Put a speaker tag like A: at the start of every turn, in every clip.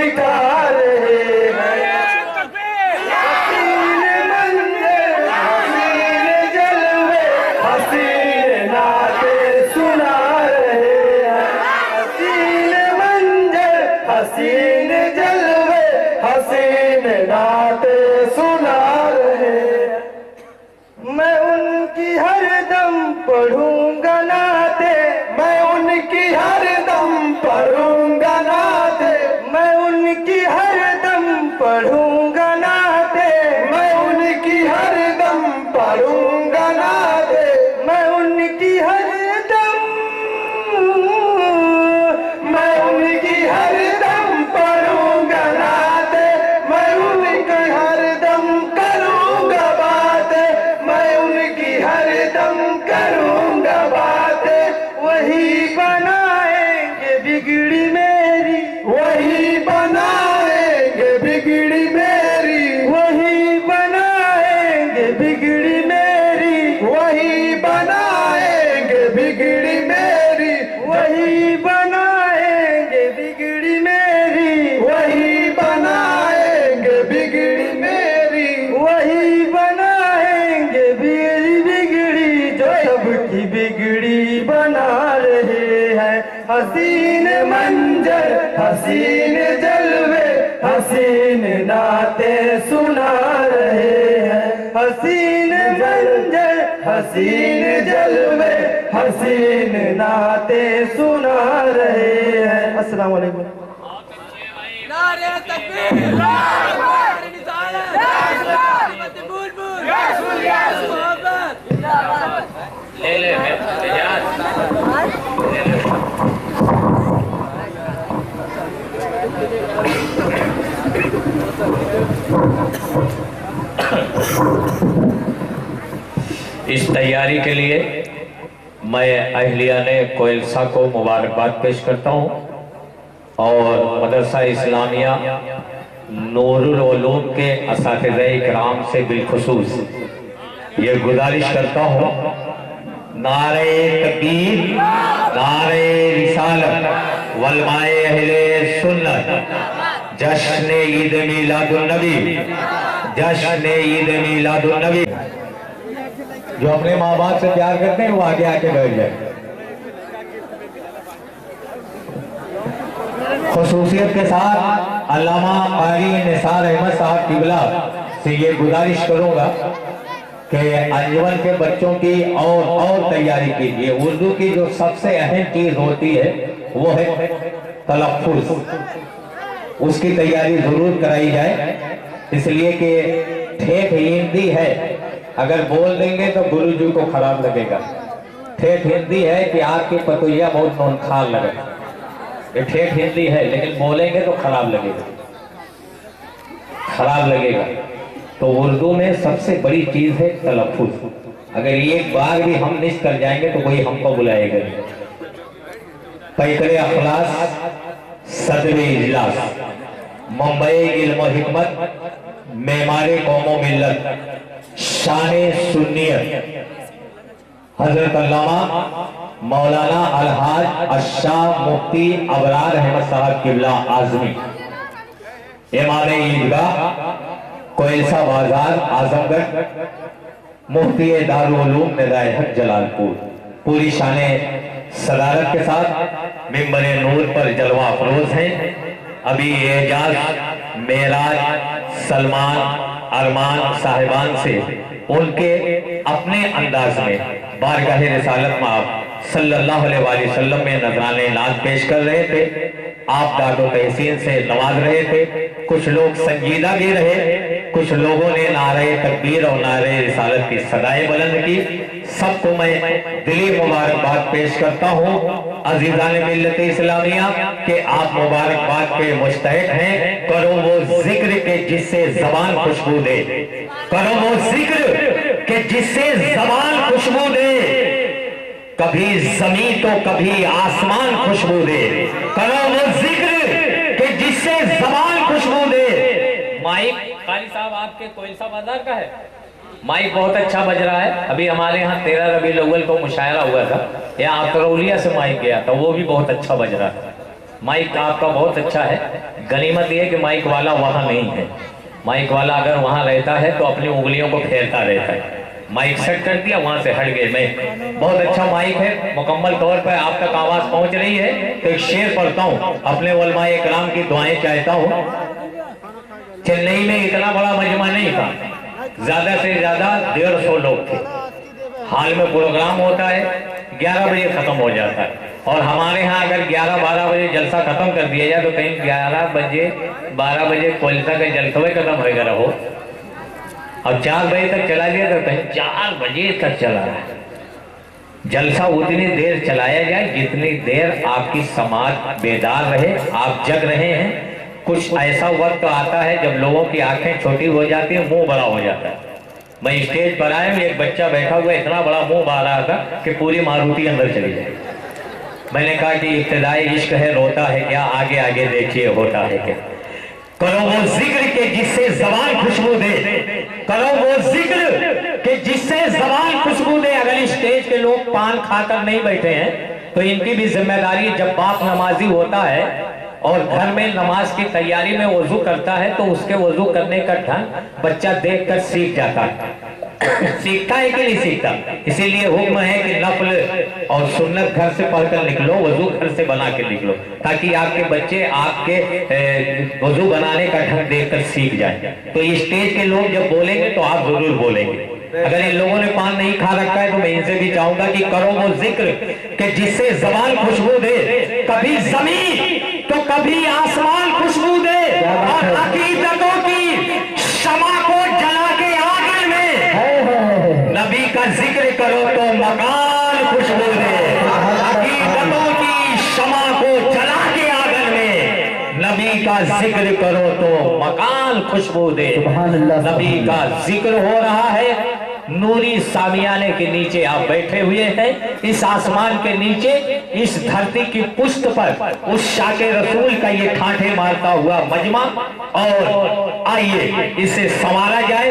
A: दिखा रहे हैं। हसीन मंजर हसीन जलवे हसीन नाते सुना रहे हैं। हसीन मंजर हसीन जलवे हसीन नाते सुना रहे हैं। मैं उनकी हरदम पढ़ूंगा नाते, मैं उनकी हरदम पढ़ूंगा नाते, मैं उनकी हरदम पढ़ूंगा नाते, मैं उनकी हरदम पढ़ूंगा नाते, मैं उनकी हरदम, मैं उनकी हरदम पढ़ूंगा नाते, मैं उनकी हरदम करूंगा बातें, मैं उनकी हरदम करूंगा बातें। वही बनाएंगे बिगड़ी मेरी, वही बनाएंगे बिगड़ी मेरी, वही बनाएंगे बिगड़ी मेरी, वही बनाएंगे बिगड़ी मेरी, वही बनाएंगे बिगड़ी मेरी, वही बनाएंगे बिगड़ी मेरी, वही बनाएंगे बिगड़ी जो सबकी बिगड़ी बना रहे हैं। हसीन मंजर हसीन जलवे हसीन नाते सुना रहे हैं। हसीन मंजर हसीन जलवे हसीन नाते सुना रहे हैं। अस्सलाम वालेकुम।
B: नारे तकबीर, नारे निजात, नारे बुलबुल, मोहब्बत।
C: ले इस तैयारी के लिए मैं अहलिया ने कोयलसा को मुबारकबाद पेश करता हूँ और मदरसा इस्लामिया नूरुल उलूम के असातिज़े इकराम से बिलखुसूस ये गुजारिश करता हूँ, नारे तकबीर, नारे रिसालत, वलमाए अहले सुन्नत, जश्न ईद मीलादुन नबी, जश्न ईद मीलादुन नबी। जो अपने माँ बाप से प्यार करते हैं वो आगे आके बैठ जाए। खुसूसियत के साथ अल्लामा कारी निसार अहमद साहब किबला से ये गुजारिश करूंगा कि अंजुमन के बच्चों की और तैयारी कीजिए। उर्दू की जो सबसे अहम चीज होती है वो है तलफ़्फ़ुज़, उसकी तैयारी जरूर कराई जाए, इसलिए कि ठेठ हिंदी है, अगर बोल देंगे तो गुरुजी को खराब लगेगा। ठेठ हिंदी है कि आपकी पतोहिया बहुत नौनखार लगे, ये ठेठ हिंदी है, लेकिन बोलेंगे तो खराब लगेगा, खराब लगेगा। तो उर्दू में सबसे बड़ी चीज है तलफ़्फ़ुज़। अगर एक बार भी हम मिस कर जाएंगे तो कोई हमको बुलाएगा। पैकर अखलास, सदर इजलास, मुंबई इल्म व हिकमत, मेमारे कौमो मिल्लत, शान सुन्नियत, हजरत अल्लामा मौलाना अलहाज अशाह मुफ्ती अबरार अहमद साहब किबला आजमी, इमाम ईदगाह कोयलसा बाजार आजमगढ़, मुफ्ती दारुल उलूम निज़ाए हक जलालपुर, पूरी शान सदारत के साथ मिंबर नूर पर जलवा अफरोज हैं। अभी एजाज, मेराज, सलमान, अरमान साहिबान से उनके अपने अंदाज में बारगाह रिसालत में आप सल्लल्लाहु अलैहि वसल्लम में नजराने नाज पेश कर रहे थे। आप दादो तहसीन से नवाज रहे थे, कुछ लोग संजीदा भी रहे, कुछ लोगों ने नारे तकबीर और नारे रिसालत की सदाएं बुलंद की। सबको मैं दिली मुबारकबाद पेश करता हूँ। अजीजान मिल्लत इस्लामिया के आप मुबारकबाद के मुस्तहिक हैं। करो वो जिक्र के जिससे जबान खुशबू दे, करो वो जिक्र के जिससे जबान खुशबू दे, कभी जमीन तो कभी आसमान खुशबू दे, करो वो जिक्र के जिससे जबान खुशबू दे। माइक कारी साहब आपके कोयलसा बाजार का है, माइक बहुत अच्छा बज रहा है। अभी हमारे यहाँ 13 रबीउल अव्वल को मुशायरा हुआ था, यहाँ अतरौलिया से माइक गया था, वो भी बहुत अच्छा बज रहा था। माइक आपका बहुत अच्छा है। गनीमत ये है कि माइक वाला वहाँ नहीं है। माइक वाला अगर वहाँ रहता है तो अपनी उंगलियों को फेरता रहता है। माइक सेट कर दिया, वहाँ से हट गए। मैं बहुत अच्छा माइक है, मुकम्मल तौर पर आप तक आवाज़ पहुँच रही है। तो एक शेर पढ़ता हूँ, अपने उलमाए इकराम की दुआएं चाहता हूँ। चेन्नई में इतना बड़ा मजमा नहीं था, ज़्यादा से ज़्यादा 150 लोग थे। हाल में प्रोग्राम होता है, 11 बजे ख़त्म हो जाता है। और हमारे यहाँ अगर 11-12 बजे जलसा ख़त्म कर दिया जाए तो कहीं 11 बजे 12 बजे कोलसा का जलसा भी ख़त्म होगा रहो। अब 4 बजे तक चला दिया तो कहीं 4 बजे तक चला रहा है। जलसा उतनी देर चलाया जाए जितनी देर आपकी समाज बेदार रहे, आप जग रहे हैं। कुछ ऐसा वक्त आता है जब लोगों की आंखें छोटी हो जाती है, मुंह बड़ा हो जाता है। मैं स्टेज पर आया, एक बच्चा बैठा हुआ इतना बड़ा मुंह बहा रहा था कि पूरी मारुति अंदर चली जाए। मैंने कहा कि इब्तिदाई इश्क है, रोता है क्या, आगे आगे देखिए होता है क्या। करो वो जिक्र के जिससे ज़बान खुशबू दे, करो वो जिक्र के जिससे ज़बान खुशबू दे। अगर स्टेज के लोग पान खाकर नहीं बैठे हैं तो इनकी भी जिम्मेदारी, जब बाप नमाजी होता है और घर में नमाज की तैयारी में वजू करता है तो उसके वजू करने का ढंग बच्चा देखकर सीख जाता है। सीखता है कि नहीं सीखता? इसीलिए हुक्म है कि नफल और सुन्नत घर से पढ़कर निकलो, वजू घर से बना के निकलो, ताकि आपके बच्चे आपके वजू बनाने का ढंग देखकर सीख जाए। तो ये स्टेज के लोग जब बोलेंगे तो आप जरूर बोलेंगे। अगर इन लोगों ने पान नहीं खा रखा है तो मैं इनसे भी चाहूंगा कि करो वो जिक्र कि जिससे ज़बान खुशबू दे, कभी जमीन तो कभी आसमान खुशबू दे, और अकीदतों की शमा को जला के आंगन में नबी का जिक्र करो तो मकान खुशबू दे। अकीदतों की शमा को जला के आंगन में नबी का जिक्र करो तो मकान खुशबू दे। नबी का जिक्र हो रहा है, नूरी सामियाने के नीचे आप बैठे हुए हैं, इस आसमान के नीचे, इस धरती की पुष्ट पर उस शाके रसूल का ये ठाठे मारता हुआ मजमा। और आइए इसे संवारा जाए,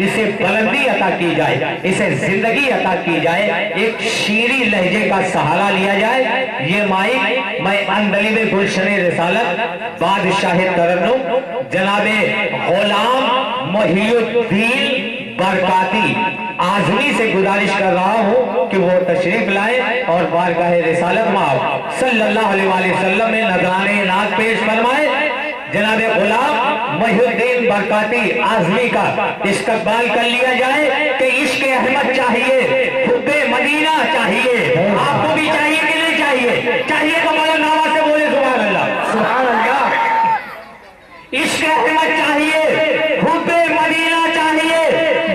C: इसे बुलंदी अता की जाए, इसे जिंदगी अता की जाए, एक शीरी लहजे का सहारा लिया जाए। ये माइक मैं अंदलीब गुलशन रिसालत बादशाह तरन्नुम जनाबे गुलाम मोहिउद्दीन बरकाती आजमी से गुजारिश कर रहा हूँ कि वो तशरीफ लाए और बारगाह रिसालत में सल्लल्लाहु अलैहि वसल्लम में नजराने नाज पेश फरमाए। जनाबे गुलाम मोहिउद्दीन बरकाती आजमी का इस्तकबाल कर लिया जाए कि इश्क अहमद चाहिए, हुब्बे मदीना चाहिए। आपको भी चाहिए कि नहीं चाहिए? चाहिए तो बड़ा नावा से बोले सुभान अल्लाह, सुभान अल्लाह। इश्क अहमद चाहिए, हुब्बे मदीना चाहिए,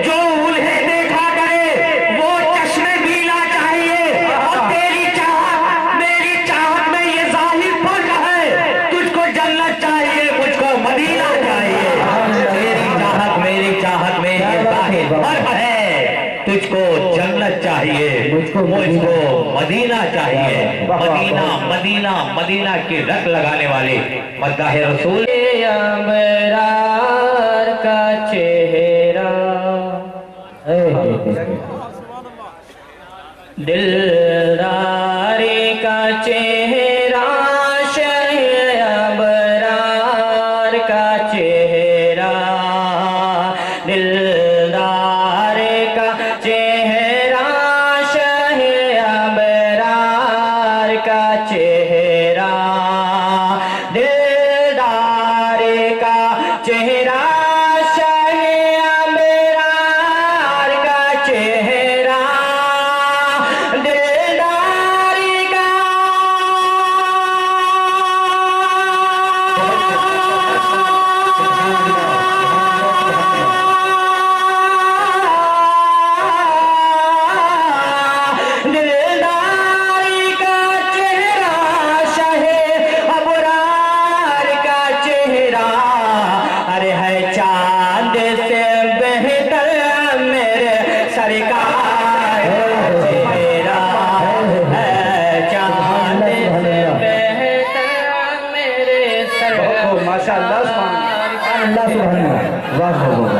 C: जो उन्हें देखा करे वो चश्मे बीना चाहिए। और तेरी चाहत मेरी चाहत में ये जाहिर फर्क है, तुझको जन्नत चाहिए, मुझको मदीना चाहिए। तेरी चाहत मेरी चाहत में ये जाहिर फर्क है, तुझको जन्नत चाहिए, मुझको मदीना चाहिए। मदीना मदीना मदीना की रट लगाने वाले मद्दाह रसूल अबरार का चेहरा, दिलदारी का चेहरा, शहे अबरार का चेहरा, दिलदार का चेहरा, शहे अबरार का चेहरा, दिलदार का चेहरा, शहे अबरार का चेहरा, दिलदार का चेहरा, शहे अबरार का चेहरा। अरे है चांद से बेहतर मेरे सरकार चेहरा, है चांद से बेहतर मेरे सरकार।
A: माशाअल्लाह, सुभान अल्लाह, सुभान अल्लाह, वाह वाह वाह।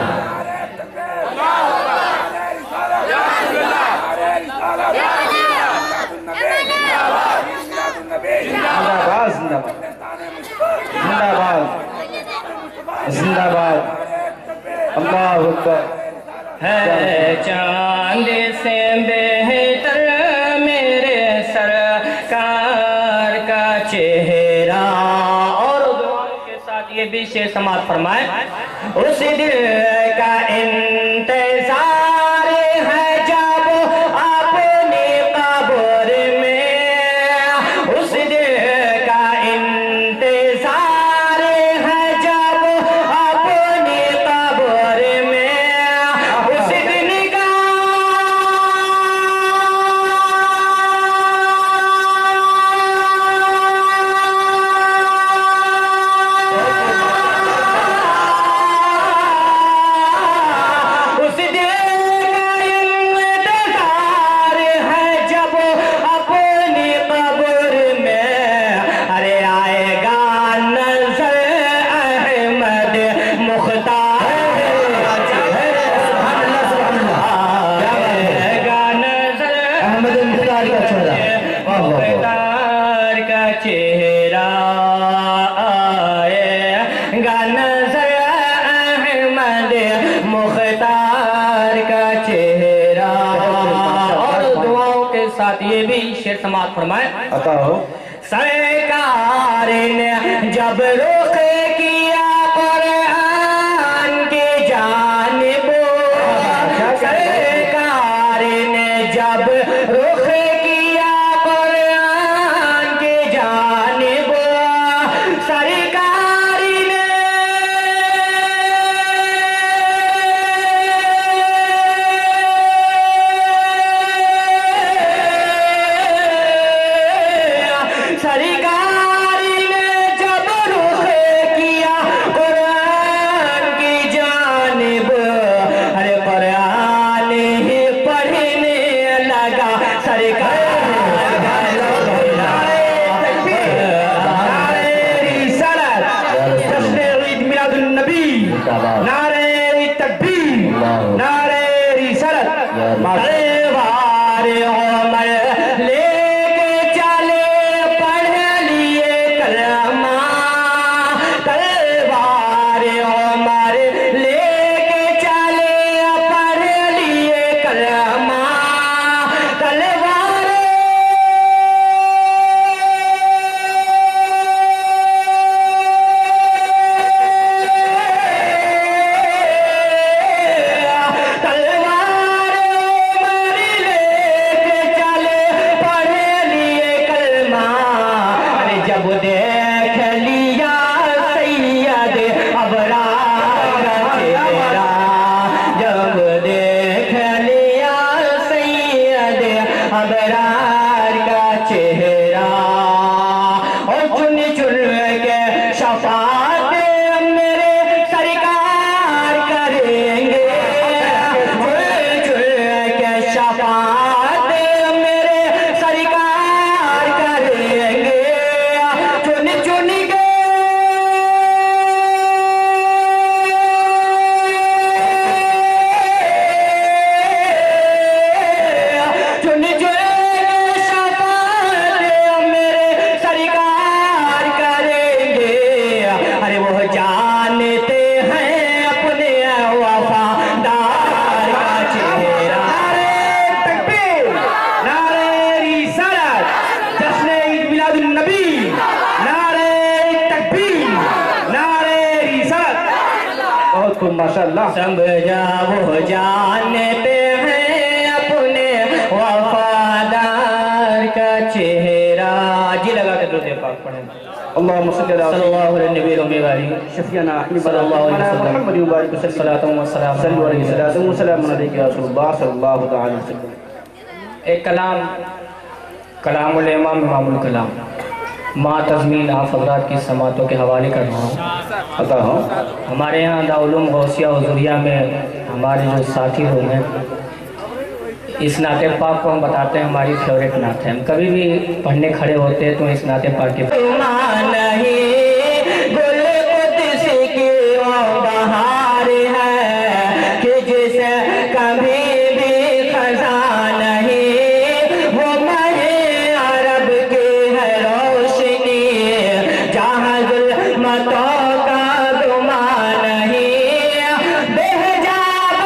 A: जिंदाबाद, जिंदाबाद।
D: ہے چاند سے بہتر میرے سرکار کا چہرہ. اور دعاؤں کے ساتھ یہ بھی شعر سماعت فرمائے. اس دل کا انتظار ہے جب اپنی قبر میں. اس دل کا انتظار ہے جب اپنی قبر میں. اس دن کا چہرہ آئے گا نظر احمد مختار کا چہرہ. اور دعاؤں کے ساتھ یہ بھی شعر سماعت فرمائے.
A: عطا ہو.
D: سرکار نے جب رخ کیا قرآن کی جانب. سرکار نے جب رخ کیا قرآن کی جانب. سرکار نے سرکار نے جب رخ کیا قرآن کی جانب. ارے قرآن ہی پڑھنے لگا سرکار. نعرہ تکبیر نعرہ رسالت. تلوار عمر لے کے چلے پڑھ لیے کلمہ. تلوار عمر لے کے چلے پڑھ لیے کلمہ. تلوار جب دیکھ لیا سید ابرار کا چہرہ. جب دیکھ لیا سید ابرار کا چہرہ. اور چن چن کے شفاعت میرے سرکار کریں گے. چن چن کے شفاعت میرے سرکار کریں گے. چن چن کے چن چن کے شفاعت میرے سرکار کریں گے. ارے وہ جانتے ہیں اپنے وفادار کا چہرہ. نعرہ تکبیر نعرہ رسالت جشن عید میلاد النبی. نعرہ تکبیر نعرہ رسالت.
A: بہت خوب ماشاءاللہ.
D: سمجھا وہ جانتے ہیں اپنے وفادار کا چہرہ. جی لگا کے درود پاک پڑھیں.
A: اللهم صل على
D: صلی اللہ علیہ نبی رمی غاری
A: شفیعنا احمد
D: صلی اللہ علیہ وسلم.
A: محمد وبارک وسلم.
D: صلاۃ و سلام
A: صلی علیہ وسلم وسلام علیک یا رسول اللہ صلی اللہ تعالی وسلم.
D: ایک کلام کلام الامام امام الکلام ماں تضمین آپ حضرات کی سماعتوں کے حوالے کر رہا ہوں.
A: عطا ہو.
D: ہمارے یہاں دارالعلوم غوثیہ حضوریہ میں ہمارے جو ساتھی لوگ ہیں اس نعت پاک کو ہم بتاتے ہیں ہماری فیوریٹ نعت ہے. ہم کبھی بھی پڑھنے کھڑے ہوتے ہیں تو اس نعت پاک کے بہار ہے کہ جسے کبھی بھی خزاں نہیں. وہ ماہ عرب کی ہے روشنی جہاں ظلمتوں کا گمان نہیں. بہجاب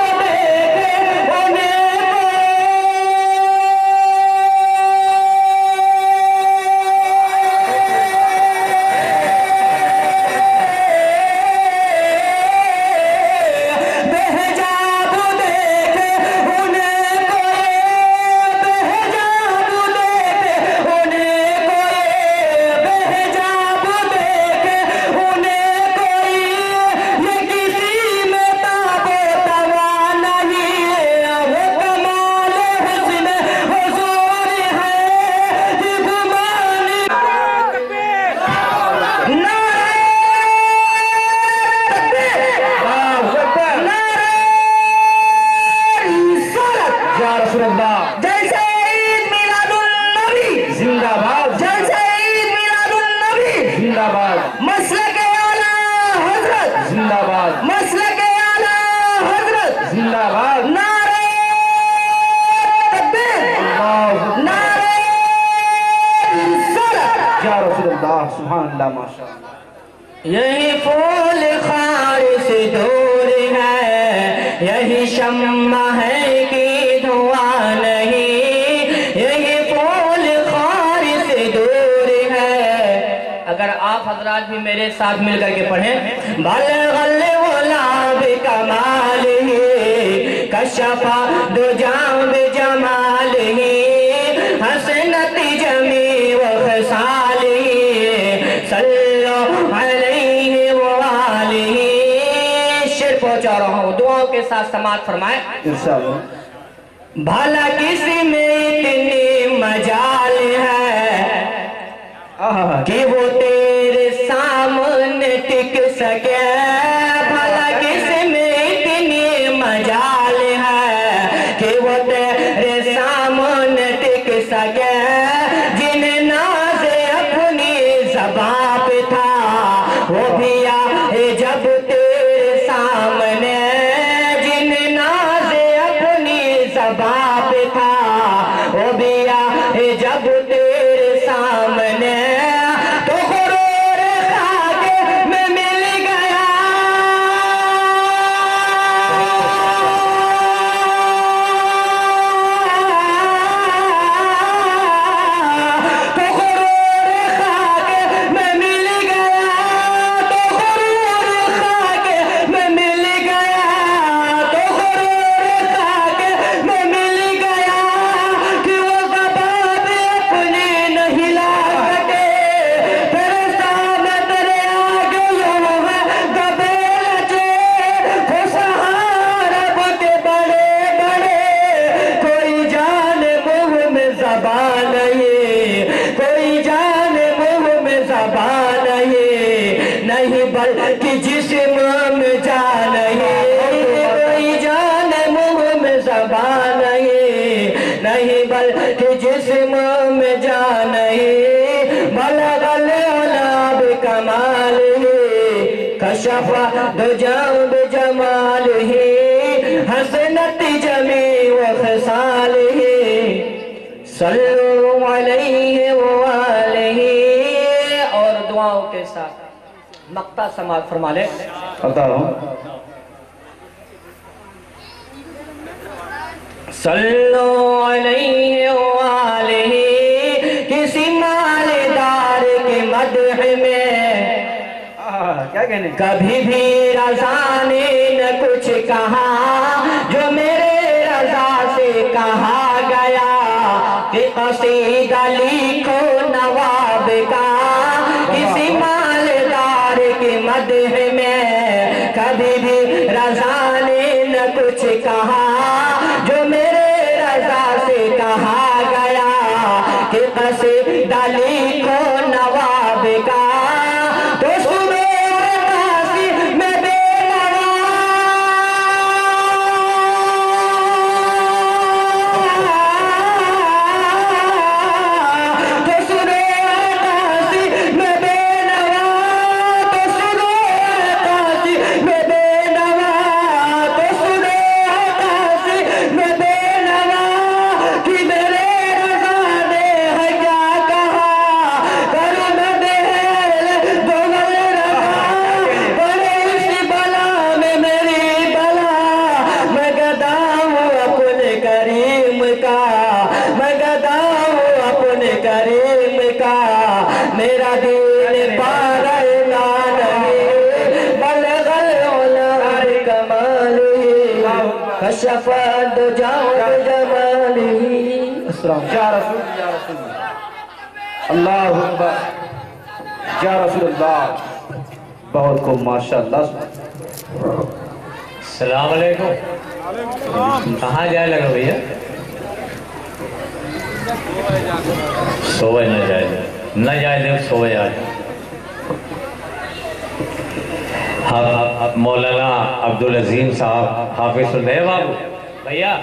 A: مسلک اعلیٰ حضرت زندہ باد مسلک اعلیٰ حضرت زندہ باد نعرہ تکبیر نعرہ رسالت یا رسول اللہ سبحان اللہ ماشاءاللہ
D: یہی پھول خار سے دور ہے یہی شمع ہے کہ دھواں نہیں یہی پھول خار سے دور ہے اگر آپ حضرات بھی میرے ساتھ مل کر کے پڑھیں بلغ الغلاب کمالہ کشف دجا بجمالہ حسنت جمیع خصالہ صلو علیہ وآلہ شعر پہنچا رہا ہوں دعاؤں کے ساتھ سماعت فرمائیں
A: انشاءاللہ
D: بھلا کس میں اتنی مجال ہے کہ وہ تیرے سامنے ٹک سکے بھلا کس میں اتنی مجال ہے کہ وہ تیرے سامنے ٹک سکے جن ناز اپنی زباں پہ تھا وہ بھی آئے جب تیرے سامنے جن ناز اپنی زباں پہ تھا وہ بھی آئے جب تیرے سامنے تو غرور خاک میں مل گیا تو غرور خاک میں مل گیا تو غرور خاک میں مل گیا تو غرور خاک میں مل گیا کہ وہ زبان اپنی نہیں لا سکے تیرے سامنے تیرے آگے یوں ہے دبے لچے خوشحال بوتے بڑے بڑے کوئی جان منہ میں زبان نہیں کوئی جان منہ میں زبان نہیں بلکہ جسم میں جان کوئی جان منہ میں زبان نہیں بلکہ جسم میں جان بلغ العلا بکمالہ کشف دجا بجمالہ حسنت جمیع خصالہ صلو علیہ وآلہ اور دعاؤں کے ساتھ مقطع سماعت فرما لے
A: بتا رہا ہوں
D: صلو علیہ وآلہ کسی مالدار کے مدح میں
A: کیا کہنے
D: کبھی بھی رضا نے نہ کچھ کہا جو میرے رضا سے کہا گیا کہ قصیدہ لکھو نواب کا کسی مالدار کے مدح میں کبھی بھی رضا نے نہ کچھ کہا جو میرے رضا سے کہا گیا کہ قصیدہ لکھو نواب کا تو سبیر قاسی میں بے نوا تو سبیر قاسی میں بے نوا تو سبیر قاسی میں بے نوا تو سبیر قاسی میں بے نوا کہ میرے رضا نے ہے کیا کہا کرو میں بہل دوغل رضا بڑے اسی بلا میں میری بلا میں گدا ہوں اپنے کریم کا میں گدا ہوں اپنے کریم کا میرا دین پار اعلان ہے بلغ العلا بکمالہ کشف دجا بجمالہ
A: السلام یا رسول اللہ اکبر یا رسول اللہ بہت کو ماشاءاللہ
C: السلام علیکم کہاں جائے لگا بھیا سوئے نہ جائے دیکھ سوئے آج مولانا عبدالعظیم صاحب حافظ سننے بابو بھیا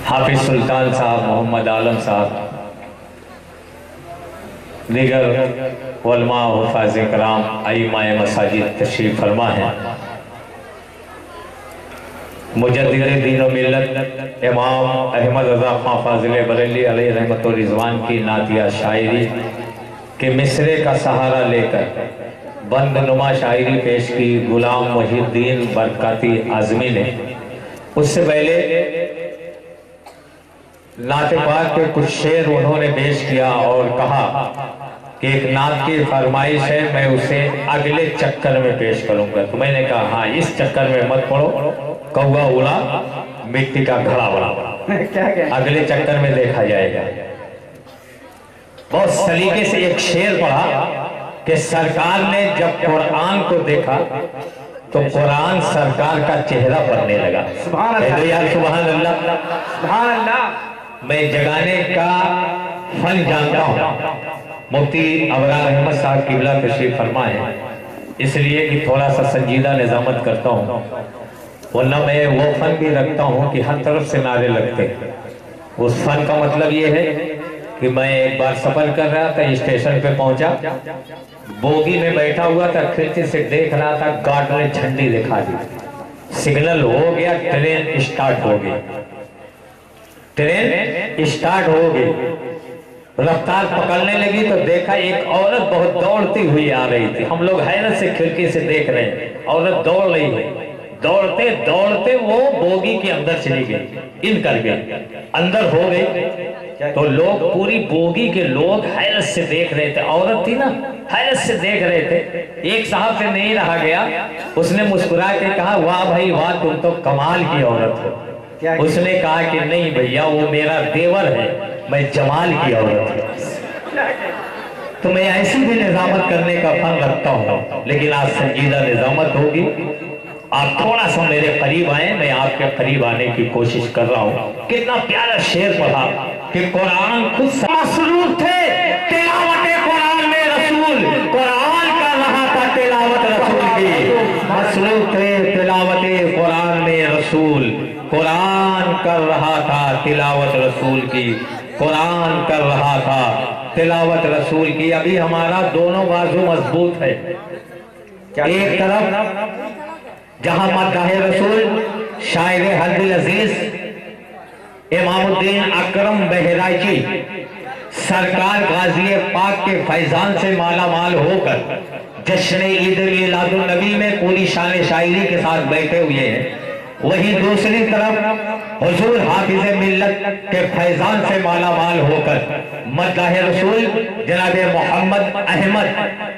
C: हाफिज सुल्तान साहब, मोहम्मद आलम साहब, दीगर उलमा हुफ़ाज़ कराम, आइमाए मसाजिद तशरीफ़ फरमा है। मुजद्दिद दीन व मिल्लत इमाम अहमद रज़ा खां फाज़िल बरेली अलैहि रहमत व रिज़वान की नातिया शायरी के मिसरे का सहारा लेकर बंद नुमा शायरी पेश की गुलाम मुहिद्दीन बरकाती आज़मी ने। उससे पहले नाते पाक के कुछ शेर उन्होंने पेश किया और कहा कि एक नात की फरमाइश है, मैं उसे अगले चक्कर में पेश करूंगा। तो मैंने कहा हाँ, इस चक्कर में मत पढ़ो, कौवा उड़ा मिट्टी का घड़ा बड़ा, अगले चक्कर में देखा जाएगा। बहुत सलीके से एक शेर पढ़ा कि सरकार ने जब कुरान को देखा तो कुरान सरकार का चेहरा बनने लगा। सुभान अल्लाह, सुभान अल्लाह, सुभान अल्लाह। मैं जगाने का फन जानता हूँ। मुफ्ती अबरार अहमद साहब किबला तशरीफ फरमा है, इसलिए कि थोड़ा सा संजीदा निजामत करता हूँ, वरना मैं वो फन भी रखता हूँ कि हर तरफ से नारे लगते। उस फन का मतलब ये है कि मैं एक बार सफर कर रहा था, स्टेशन पे पहुंचा, बोगी में बैठा हुआ था, खिड़की से देख रहा था, गार्ड ने झंडी दिखा दी, सिग्नल हो गया, ट्रेन स्टार्ट हो गई। ट्रेन स्टार्ट हो गई, रफ्तार पकड़ने लगी तो देखा एक औरत बहुत दौड़ती हुई आ रही थी। हम लोग हैरत से खिड़की से देख रहे हैं, औरत दौड़ रही है। दौड़ते दौड़ते वो बोगी के अंदर चली गई, इन कर गई, अंदर हो गई। तो लोग, पूरी बोगी के लोग हैरत से देख रहे थे, औरत थी ना, हैरत से देख रहे थे। एक साहब से नहीं रहा गया, उसने मुस्कुरा के कहा, वाह भाई वाह, तुम तो कमाल की औरत हो। उसने कहा कि नहीं भैया, वो मेरा देवर है, मैं जमाल की औरत हूँ। तो मैं ऐसी भी निजामत करने का फन रखता हूँ, लेकिन आज संजीदा निजामत होगी। आप थोड़ा सा मेरे करीब आए, मैं आपके करीब आने की कोशिश कर रहा हूँ। कितना प्यारा शेर पढ़ा कि कुरान खुद मसरूफ थे तिलावत कुरान में रसूल, कुरान कर रहा था तिलावत रसूल की। मसरूफ थे तिलावत कुरान में रसूल, कुरान कर रहा था तिलावत रसूल की, कुरान कर रहा था तिलावत रसूल की। अभी हमारा दोनों बाजू मजबूत है। एक तरफ जहां मद्दाह रसूल शायर हदील अजीज इमामुद्दीन अकरम बहराइची सरकार गाजी पाक के फैजान से माला माल होकर जश्न ईद मिलादुन नबी में पूरी शान शायरी के साथ बैठे हुए हैं, वहीं दूसरी तरफ हुजूर हाफिज मिल्लत के फैजान से माला माल होकर मद्दाह रसूल जनाब मोहम्मद अहमद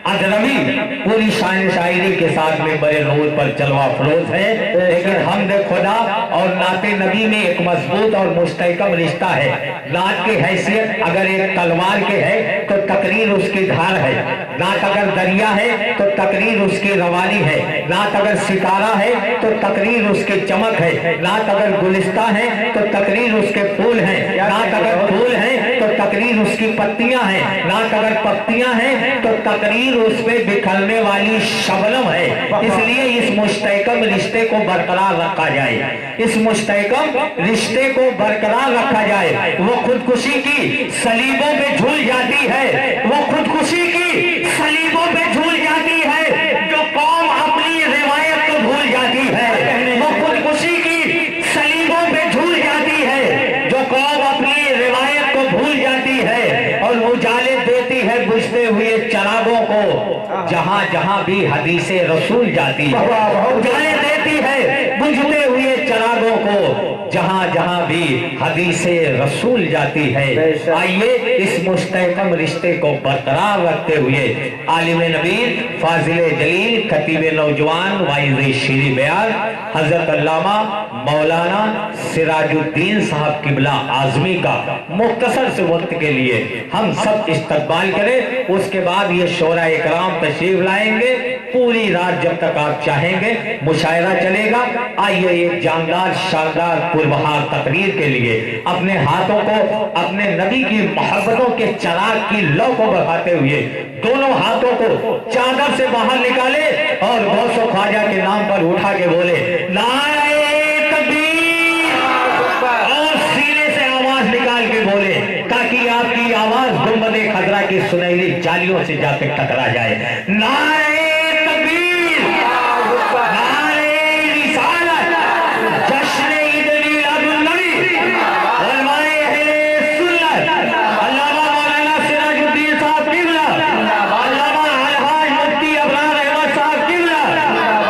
C: अदरवी पूरी शान शायरी के साथ में बड़े नूर पर जलवा फरोज है। लेकिन हमद खुदा और नाते नबी में एक मजबूत और मुस्तहकम रिश्ता है। नात की हैसियत अगर एक तलवार के है तो तकरीर उसकी धार है, नात अगर दरिया है तो तकरीर उसकी रवानी है, नात अगर सितारा है तो तकरीर उसकी चमक है, नात अगर गुलिस्ता है तो तकरीर उसके फूल हैं, नात अगर फूल है तो तकरीर उसकी पत्तियां हैं, नात अगर पत्तियां हैं तो तकरीर उसमें बिखरने वाली शबनम है। इसलिए इस मुस्तहकम रिश्ते को बरकरार रखा जाए, इस मुस्तहकम रिश्ते को बरकरार रखा जाए। वो खुदकुशी की सलीबों पे झूल जाती है, वो खुदकुशी की सलीबों पे झूल जाती है, जो कौम अपनी रिवायत को भूल जाती है। वो खुदकुशी की सलीबों पे झूल जाती है, जो कौम अपनी रिवायत को भूल जाती है और उजाले देती है बुझते हुए चरागों को। जहां जहां भी हदीसे रसूल जाती है, उजाले देती है बुझते हुए चरागों को, जहां जहां भी हदीसे रसूल जाती है। आइए इस मुस्तहकम रिश्ते को बरकरार रखते हुए आलिम नबील फाजिल जलील खतीब नौजवान वाइज़ शीरी बयान हजरत अल्लामा मौलाना सिराजुद्दीन साहब किबला आजमी का मुख्तसर से वक्त के लिए हम सब इस्तकबाल करें। उसके बाद ये शोरा इकराम तशरीफ लाएंगे। पूरी रात जब तक आप चाहेंगे मुशायरा चलेगा। आइए एक जानदार शानदार पुरबहार तकरीर के लिए अपने हाथों को अपने नबी की मोहब्बतों के चराग की लौ को बढ़ाते हुए दोनों हाथों को चादर से बाहर निकाले और गौसो ख्वाजा के नाम पर उठा के बोले नारे तकबीर और सीने کی سنہری جالیوں سے جا کے ٹکرا جائے. نعرہ تکبیر، نعرہ رسالت، جشن عید میلاد النبی، علماء اہل سنت، علامہ مولانا سراج الدین صاحب قبلہ، علامہ الحاج مفتی ابرار احمد صاحب قبلہ،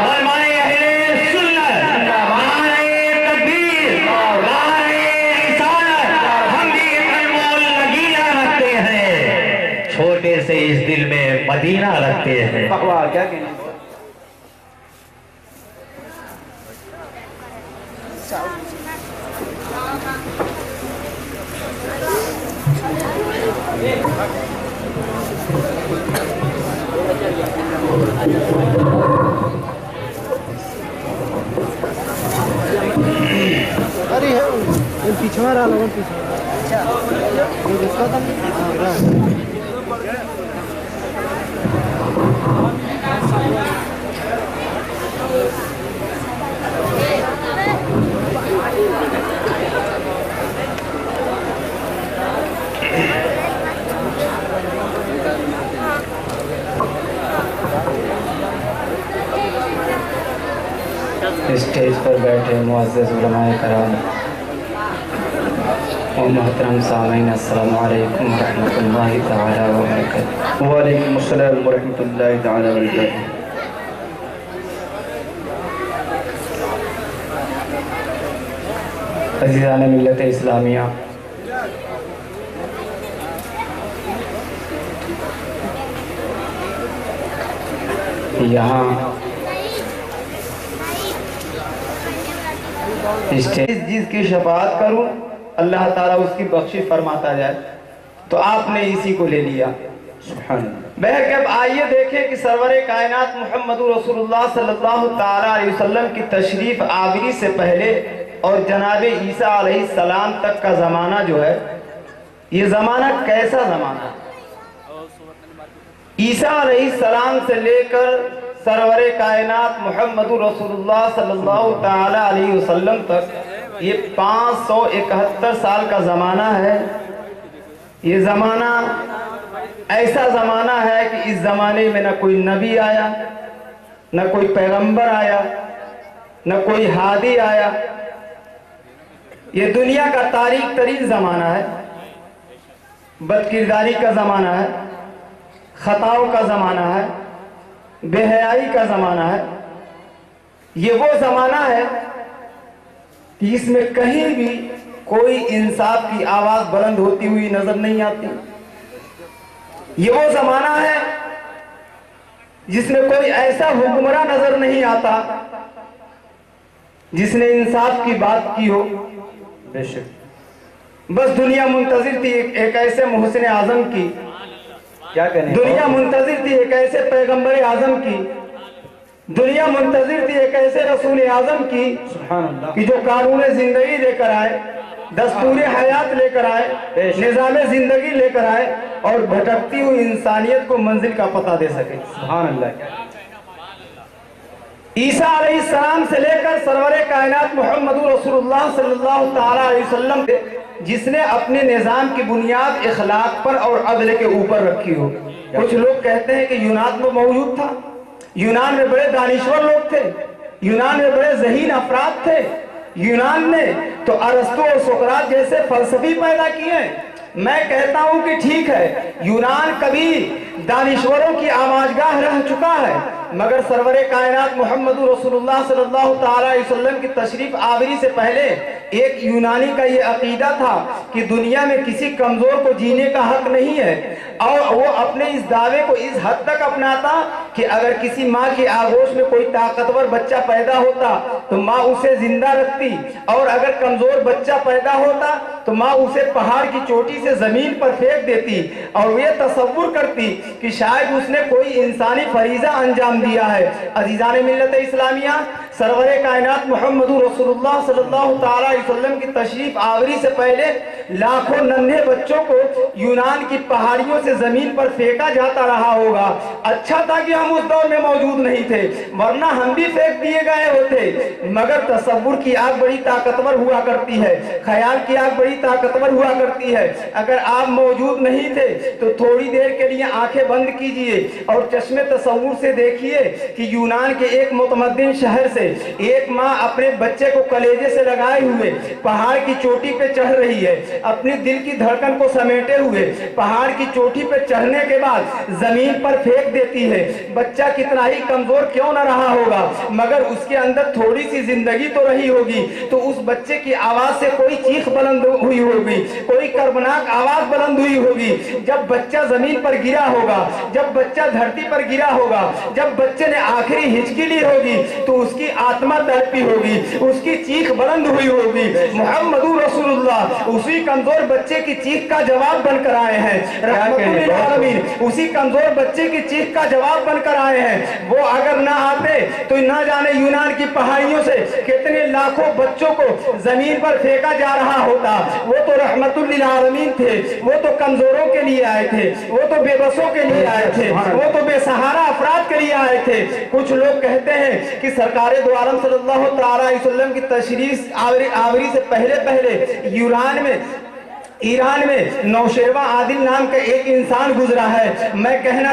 C: علماء اہل سنت، نعرہ تکبیر، نعرہ رسالت. ہم بھی کلمہ لگینا رکھتے ہیں، چھوٹے سے اس دل میں مدینہ رکھتے ہیں.
A: واہ کیا کہنا.
E: पिछवा रहा लोगों पिछवा उसका था.
D: اسٹیج پر بیٹھے معزز علماء کرام اور محترم سامعین، السلام علیکم ورحمۃ اللہ تعالی وبرکاتہ.
A: وعلیکم السلام ورحمۃ اللہ تعالی وبرکاتہ.
D: عزیزان ملت اسلامیہ، یہاں
A: جس کی شفاعت کروں اللہ تعالیٰ اس کی بخشش فرماتا جائے، تو آپ نے اسی کو لے لیا. سبحان اللہ. بہرکیف آئیے دیکھیں کہ سرور کائنات محمد رسول اللہ صلی اللہ تعالیٰ علیہ وسلم کی تشریف آوری سے پہلے اور جناب عیسیٰ علیہ السلام تک کا زمانہ جو ہے، یہ زمانہ کیسا زمانہ ہے. عیسیٰ علیہ السلام سے لے کر سرور کائنات محمد رسول اللہ صلی اللہ تعالیٰ علیہ وسلم تک یہ 571 سال کا زمانہ ہے. یہ زمانہ ایسا زمانہ ہے کہ اس زمانے میں نہ کوئی نبی آیا، نہ کوئی پیغمبر آیا، نہ کوئی ہادی آیا. یہ دنیا کا تاریک ترین زمانہ ہے، بد کرداری کا زمانہ ہے، خطاؤں کا زمانہ ہے، بے حیائی کا زمانہ ہے. یہ وہ زمانہ ہے کہ اس میں کہیں بھی کوئی انصاف کی آواز بلند ہوتی ہوئی نظر نہیں آتی. یہ وہ زمانہ ہے جس میں کوئی ایسا حکمراں نظر نہیں آتا جس نے انصاف کی بات کی ہو. بے شک بس دنیا منتظر تھی ایک ایسے محسن اعظم کی، کیا کہنے، دنیا منتظر تھی ایک ایسے پیغمبر اعظم کی، دنیا منتظر تھی ایک ایسے رسول اعظم کی کہ جو قانون زندگی لے کر آئے، دستور حیات لے کر آئے، نظام زندگی لے کر آئے اور بھٹکتی ہوئی انسانیت کو منزل کا پتہ دے سکے. سبحان اللہ. عیسیٰ علیہ السلام سے لے کر سرور کائنات محمد رسول اللہ صلی اللہ تعالیٰ علیہ وسلم جس نے اپنے نظام کی بنیاد اخلاق پر اور عدل کے اوپر رکھی ہو. کچھ لوگ کہتے ہیں کہ یونان میں موجود تھا، یونان میں بڑے دانشور لوگ تھے، یونان میں بڑے ذہین افراد تھے، یونان نے تو ارسطو اور سقراط جیسے فلسفی پیدا کیے. میں کہتا ہوں کہ ٹھیک ہے، یونان کبھی دانشوروں کی آماجگاہ رہ چکا ہے، مگر سرور کائنات محمد رسول اللہ صلی اللہ تعالیٰ علیہ وسلم کی تشریف آوری سے پہلے ایک یونانی کا یہ عقیدہ تھا کہ دنیا میں کسی کمزور کو جینے کا حق نہیں ہے، اور وہ اپنے اس دعوے کو اس حد تک اپناتا کہ اگر کسی ماں کی آغوش میں کوئی طاقتور بچہ پیدا ہوتا تو ماں اسے زندہ رکھتی، اور اگر کمزور بچہ پیدا ہوتا تو ماں اسے پہاڑ کی چوٹی سے زمین پر پھینک دیتی، اور وہ یہ تصور کرتی کہ شاید اس نے کوئی انسانی فریضہ انجام دیا ہے. عزیزان ملت اسلامیہ، सरवर कायनात मोहम्मद रसूलुल्लाह सल्लल्लाहु ताला अलैहि वसल्लम की तशरीफ आवरी से पहले लाखों नन्हे बच्चों को यूनान की पहाड़ियों से जमीन पर फेंका जाता रहा होगा। अच्छा था कि हम उस दौर में मौजूद नहीं थे, वरना हम भी फेंक दिए गए होते। मगर तसव्वुर की आग बड़ी ताकतवर हुआ करती है, ख्याल की आग बड़ी ताकतवर हुआ करती है। अगर आप मौजूद नहीं थे तो थोड़ी देर के लिए आंखें बंद कीजिए और चश्मे तसव्वुर से देखिए कि यूनान के एक मुतमद्दिन शहर से एक माँ अपने बच्चे को कलेजे से लगाए हुए पहाड़ की चोटी पे चढ़ रही है। अपनी दिल की धड़कन को समेटे हुए पहाड़ की चोटी पे चढ़ने के बाद जमीन पर फेंक देती है। बच्चा कितना ही कमजोर क्यों न रहा होगा, मगर उसके अंदर थोड़ी सी जिंदगी तो रही होगी। तो उस बच्चे की आवाज से कोई चीख बुलंद हुई होगी, कोई कर्बनाक आवाज बुलंद हुई होगी। जब बच्चा जमीन पर गिरा होगा, जब बच्चा धरती पर गिरा होगा, जब बच्चे ने आखिरी हिचकी ली होगी तो उसकी आत्मा तड़पी होगी, उसकी चीख बुलंद हुई होगी। मोहम्मदुर रसूलुल्लाह उसी कमजोर बच्चे की चीख का जवाब बनकर आए हैं, रहमतुल लिल आलमीन उसी कमजोर बच्चे की चीख का जवाब बनकर आए हैं। वो अगर ना आते तो ना जाने यूनान की पहाड़ियों से कितने लाखों बच्चों को जमीन पर फेंका जा रहा होता। वो तो रहमतुल लिल आलमीन थे, वो तो कमजोरों के लिए आए थे, वो तो बेबसों के लिए आए थे, वो तो बेसहारा अफराद के लिए आए थे। कुछ लोग कहते हैं कि सरकार दो आलम सल्लल्लाहु ताला अलैहि वसल्लम की तशरीफ आवरी से पहले ईरान में नौशेरवा आदिल नाम का एक इंसान गुजरा है। मैं कहना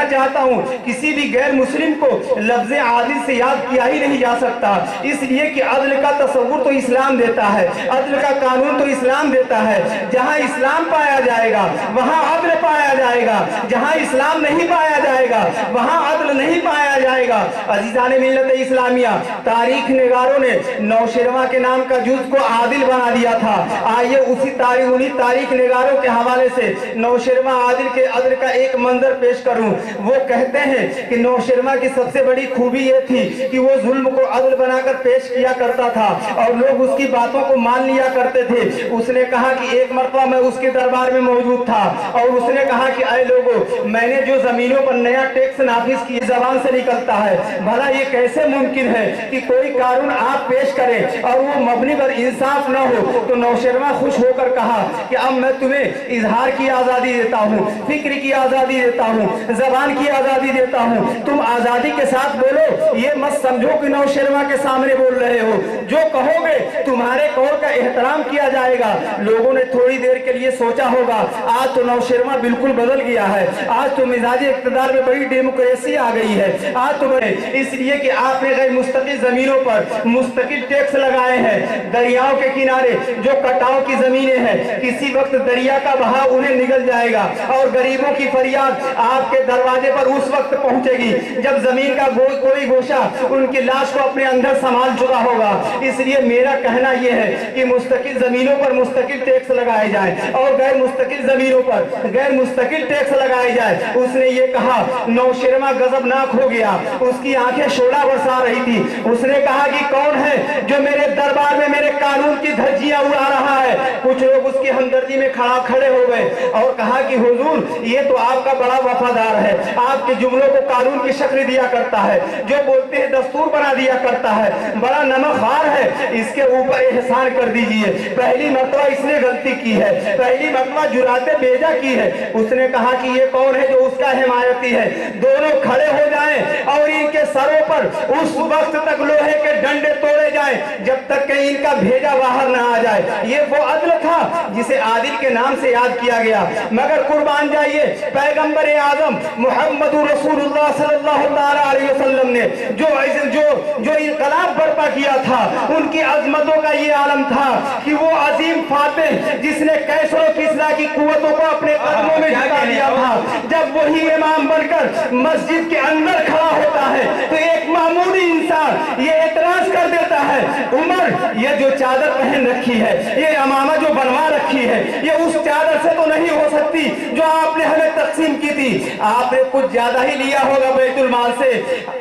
A: चाहता हूँ किसी भी गैर मुस्लिम को लफ्ज़ आदिल से याद किया ही नहीं जा सकता, इसलिए कि अदल का तसव्वुर तो इस्लाम देता है, अदल का कानून तो इस्लाम देता है। जहाँ इस्लाम पाया जाएगा वहाँ अदल पाया जाएगा, जहाँ इस्लाम नहीं पाया जाएगा वहाँ अदल नहीं पाया जाएगा। अजीज़ान मिल्लत इस्लामिया, तारीख निगारों ने नौशेरवा के नाम का जुज़ को आदिल बना दिया था। आइए उन्हीं तारीख निगारों के हवाले से नौशेरवा आदिल के अदल का एक मंजर पेश करूं। वो कहते हैं कि नौशेरवा की सबसे बड़ी खूबी ये थी कि वो जुल्म को अदल बनाकर पेश किया करता था और लोग उसकी बातों को मान लिया करते थे। उसने कहा कि एक मरतबा मैं उसके दरबार में मौजूद था और उसने कहा कि अय लोगों, मैंने जो जमीनों पर नया टैक्स नाफिज किया जबान से निकलता है, भला ये कैसे मुमकिन है कि कोई कानून आप पेश करें और वो मबनी पर इंसाफ न हो। तो नौशेरवा खुश होकर कहा कि अब मैं तुम्हें इजहार की आजादी देता हूँ, फिक्र की आजादी देता हूँ, जबान की आजादी देता हूँ, तुम आजादी के साथ बोलो। ये मत समझो कि नौशेरवा के सामने बोल रहे हो, जो कहोगे तुम्हारे कौल का एहतराम किया जाएगा। लोगों ने थोड़ी देर के लिए सोचा होगा आज तो नौशेरवा बिल्कुल बदल गया है, आज तो मिजाज इक़्तिदार में बड़ी डेमोक्रेसी आ गई है, आज तो इसलिए कि आपने गैर मुस्तकिल जमीनों पर मुस्तकिल टैक्स लगाए हैं। दरियाओं के किनारे जो कटाव की जमीनें हैं, किसी वक्त दरिया का बहाव उन्हें निगल जाएगा और गरीबों की फरियाद आपके दरवाजे पर उस वक्त पहुंचेगी जब जमीन का कोई गोशा उनकी लाश को अपने अंदर संभाल चुका होगा। इसलिए मेरा कहना यह है कि मुस्तकिल जमीनों पर मुस्तकिल टैक्स लगाए जाए और गैर मुस्तकिल जमीनों पर गैर मुस्तकिल टैक्स लगाए जाए। उसने ये कहा, नौशेरवा गजबनाक हो गया, उसकी आंखें शोला बरसा रही थी। उसने कहा कि कौन है जो मेरे दरबार में मेरे कानून की धज्जियां उड़ा रहा है। कुछ लोग उसकी हमदर्दी में खड़े हो गए और कहा कि हुजूर, ये तो आपका बड़ा वफादार है, आपके जुमलों को कानून की शक्ल दिया करता है, जो बोलते हैं दस्तूर बना दिया करता है, बड़ा नमकबार है, इसके ऊपर एहसान कर दीजिए। पहली मर्तबा इसने गलती की है, पहली मर्तबा जुराते बेजा की है। उसने कहा कि ये कौन है जो उसका हिमायती है। दोनों खड़े हो जाएं और इनके सरों पर उस वक्त तक लोहे के डंडे तोड़े जाएं जब तक कि इनका भेजा बाहर न आ जाए। ये वो अदल था जिसे आदिल के नाम से याद किया गया। मगर कुर्बान जाइए, पैगंबर आजम मोहम्मद रसूलुल्लाह सल्लल्लाहु अलैहि वसल्लम ने जो इनकलाब बर्पा किया था, उनकी अजमतों का ये आलम था कि वो अजीम फातिह जिसने कैसर और किस्रा की कुव्वतों को अपने कदमों में झुका दिया था, जब वही इमाम बनकर मस्जिद के अंदर खड़ा होता है तो एक मामूली इंसान ये एतराज कर देता है, उमर ये जो चादर पहन रखी है, ये अमामा जो बनवा रखी है, ये उस चादर से तो नहीं हो सकती जो आपने हमें तकसीम की थी। आपने कुछ ज्यादा ही लिया होगा बैतुल माल से।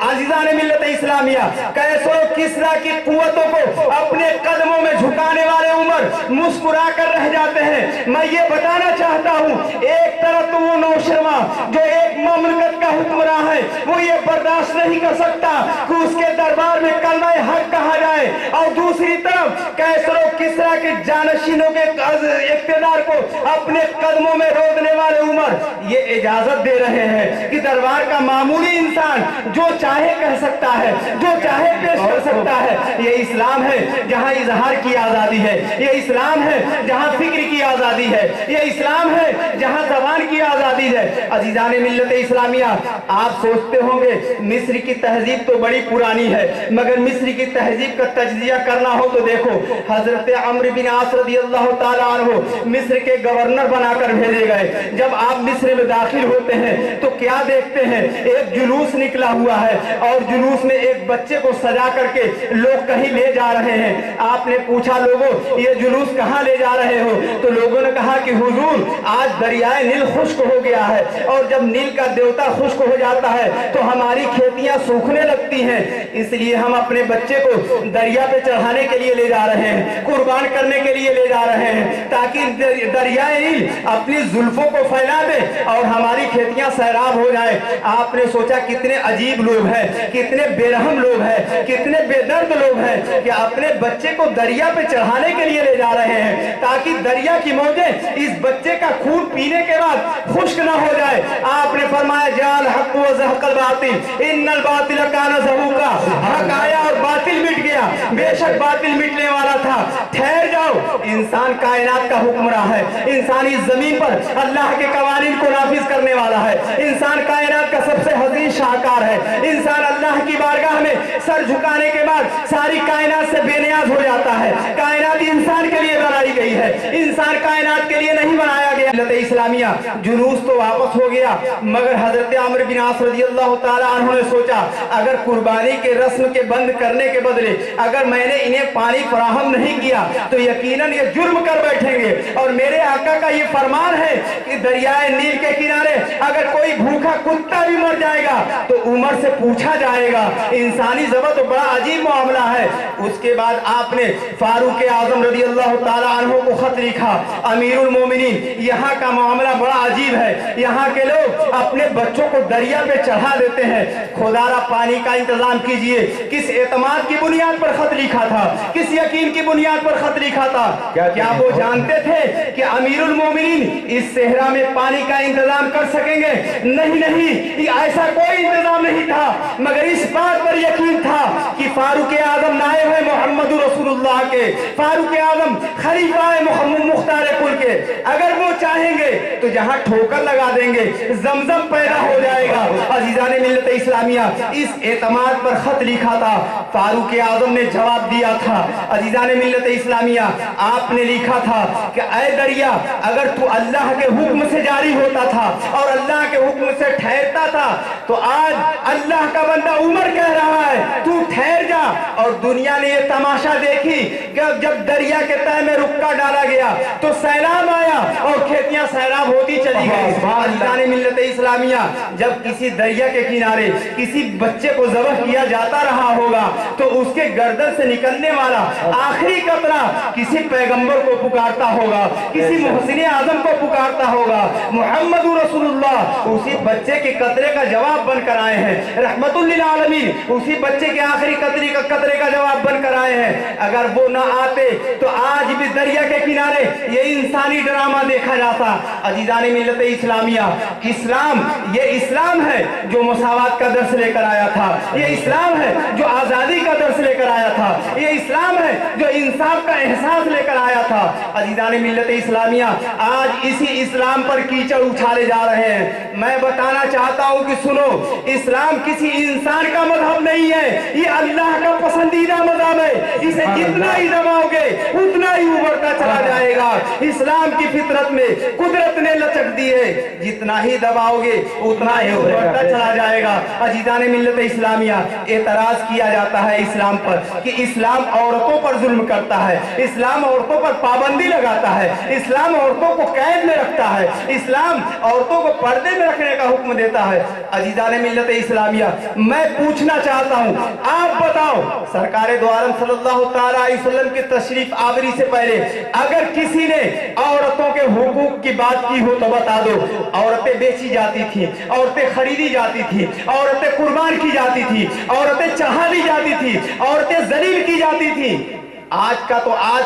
A: अजीज़ान मिल्लत इस्लामिया, कैसर और किस्रा की कुव्वतों को अपने कदमों में झुकाने वाले उमर पर मुस्कुरा कर रह जाते हैं। मैं ये बताना चाहता हूँ, एक तरफ तो वो नौशरमा जो एक ममलकत का हुक्मरान है, वो ये बर्दाश्त नहीं कर सकता कि उसके दरबार में कलमा हक कहा जाए, और दूसरी तरफ कैसरो किसरा के जानशीनों के इख्तियार को अपने कदमों में रोकने वाले उमर ये इजाजत दे रहे हैं कि दरबार का मामूली इंसान जो चाहे कह सकता है, जो चाहे पेश कर सकता है। ये इस्लाम है जहाँ इजहार की आजादी है, ये इस्लाम है जहाँ फिक्र की आजादी है, ये इस्लाम है जहाँ जबान की आजादी है। अजीजान मिल्लत इस्लामिया, आप सोचते होंगे मिस्र की तहजीब तो बड़ी पुरानी है, मगर मिस्र की तहजीब का तजजिया करना हो तो देखो, हजरत अम्र बिन आस रज़ियल्लाहु ताला अन्हु मिस्र के गवर्नर बनाकर भेजे गए। जब आप मिस्र में दाखिल होते हैं तो क्या देखते हैं, एक जुलूस निकला हुआ है और जुलूस में एक बच्चे को सजा करके लोग कहीं ले जा रहे हैं। आपने पूछा, लोगों ये जुलूस कहाँ ले जा रहे हो? तो लोगों ने कहा कि हुजूर आज दरियाए नील खुश्क हो गया है, और जब नील का देवता खुश्क हो जाता है तो हमारी खेतियां सूखने लगती हैं, इसलिए हम अपने बच्चे को दरिया पे चढ़ाने के लिए ले जा रहे हैं, कुर्बान करने के लिए ले जा रहे हैं, ताकि दरियाए नील अपनी जुल्फों को फैला दे और हमारी खेतियां सैराब हो जाए। आपने सोचा कितने अजीब लोग हैं, कितने बेरहम लोग हैं, कितने बेदर्द लोग हैं कि अपने बच्चे को दरिया पे चढ़ाने के लिए ले जा रहे हैं, ताकि दरिया की मौजें इस बच्चे का खून पीने के बाद खुश्क ना हो जाए। आपने फरमाया, जाल हक व ज़हक़ल बातिल इन्नल बातिल कान ज़हूक़ा, हक आया और बातिल मिट गया, बेशक बातिल मिटने वाला था। ठहर जाओ, इंसान कायनात का हुक्मरान है, इंसान इस जमीन पर अल्लाह के कवानीन को नाफिज करने वाला है, इंसान कायनात का सबसे हसीन शाहकार है। इंसान अल्लाह की बारगाह में सर झुकाने के बाद सारी कायनात से बेनियाज हो जाता है। कायनात इंसान के लिए बनाई गई है, इंसान कायनात के लिए नहीं बनाया गया। इस्लामिया जुलूस तो वापस हो गया, मगर हजरत अम्र बिन आस रज़ियल्लाहु ताला अन्हु ने सोचा, अगर कुर्बानी के रस्म के बंद करने के बदले अगर मैंने इन्हें पानी फराहम नहीं किया तो यकीनन ये जुर्म कर बैठेंगे, और मेरे आका का ये फरमान है कि दरियाए नील के किनारे अगर कोई भूखा कुत्ता भी मर जाएगा तो उमर से पूछा जाएगा। इंसानी ज़बत तो बड़ा अजीब मामला है। उसके बाद आपने फारूक आजम रज़ियल्लाहु ताला अन्हु को खत लिखा, अमीरुल मोमिनीन, यहाँ का मामला बड़ा अजीब है, यहाँ के लोग अपने बच्चों को दरिया पे चढ़ा देते हैं, खुदारा पानी का इंतजाम कीजिए। किस एतमाद की बुनियाद पर खत लिखा था, किस यकीन की बुनियाद पर खत लिखा था? क्या वो जानते थे कि अमीरुल मोमिनीन इस सहरा में पानी का इंतजाम कर सकेंगे? नहीं नहीं, ऐसा कोई इंतजाम नहीं था, मगर इस बात पर यकीन था कि फारूक आजम नायब है मोहम्मद रसूलुल्लाह के, फारूक आजम खलीफा है मोहम्मद मुख्तार कुल के। अगर वो चाहेंगे तो जहां ठोकर लगा देंगे जमजम पैदा हो जाएगा। अजीजाने मिल्लत इस्लामिया, इस एतमाद पर खत लिखा था, फारूक आजम ने जवाब दिया था। अजीजाने मिल्लत इस्लामिया, आपने लिखा था कि ऐ दरिया, अगर तू अल्लाह के हुक्म से जारी होता था और अल्लाह के हुक्म से ठहरता था तो आज अल्लाह का बंदा उमर कह रहा है तू ठहर जा। और दुनिया ने ये तमाशा देखी कि जब दरिया के तह में रुक्का डाला गया तो सैलाब आया और खेतियां सैलाब होती चली गई। मिल्लत इस्लामिया, जब किसी दरिया के किनारे किसी बच्चे को ज़बह किया जाता रहा होगा तो उसके गर्दन से निकलने वाला आखिरी कतरा किसी पैगंबर को पुकारता होगा, किसी मुहसिन आजम को पुकारता होगा। मोहम्मद रसूलुल्लाह उसी बच्चे के कतरे का जवाब बनकर आए हैं, रहमतुल लिल आलमीन उसी बच्चे के आखिरी कतरे का जवाब बनकर आए हैं। अगर वो ना आते तो आज भी दरिया के किनारे ये इंसानी ड्रामा देखा जाता। अजीजाने मिल्लत इस्लामिया, इस्लाम ये इस्लाम है जो मुसावात का दर्स लेकर आया था, ये इस्लाम है जो आजादी का दर्स लेकर आया था, ये इस्लाम है जो इंसाफ का एहसास लेकर आया था। अजीजाने मिल्लत इस्लामिया, आज इसी इस्लाम पर कीचड़ उछाले जा रहे हैं। मैं बताना चाहता हूं कि सुनो, इस्लाम किसी इंसान का मजहब नहीं है, ये अल्लाह का पसंदीदा मजहब है। इसे जितना ही दबाओगे उतना ही उभरता चला जाएगा। इस्लाम की फितरत में कुदरत ने लचक दी है, जितना ही दबाओगे उतना ही उभरता चला जाएगा। अजीजाने मिल्लत इस्लामिया, एतराज किया जाता है इस्लाम पर कि इस्लाम औरतों पर जुल्म करता है, इस्लाम औरतों पर पाबंदी लगाता है, इस्लाम औरतों को कैद में रखता है, इस्लाम औरतों को पर्दे में रखने का हुक्म देता है। अजीजाने मिल्लत इस्लामिया, मैं पूछना चाहता हूं, आप बताओ, सरकार दो आलम सल्लल्लाहु तआला अलैहि वसल्लम की तशरीफ आवरी से पहले अगर किसी ने औरतों के हुकूक की बात की हो तो बता दो। औरतें बेची जाती थी, औरतें खरीदी जाती थी, औरतें कुर्बान की जाती थी, औरतें चाहा दी जाती थी, औरतें जलील की जाती थी। आज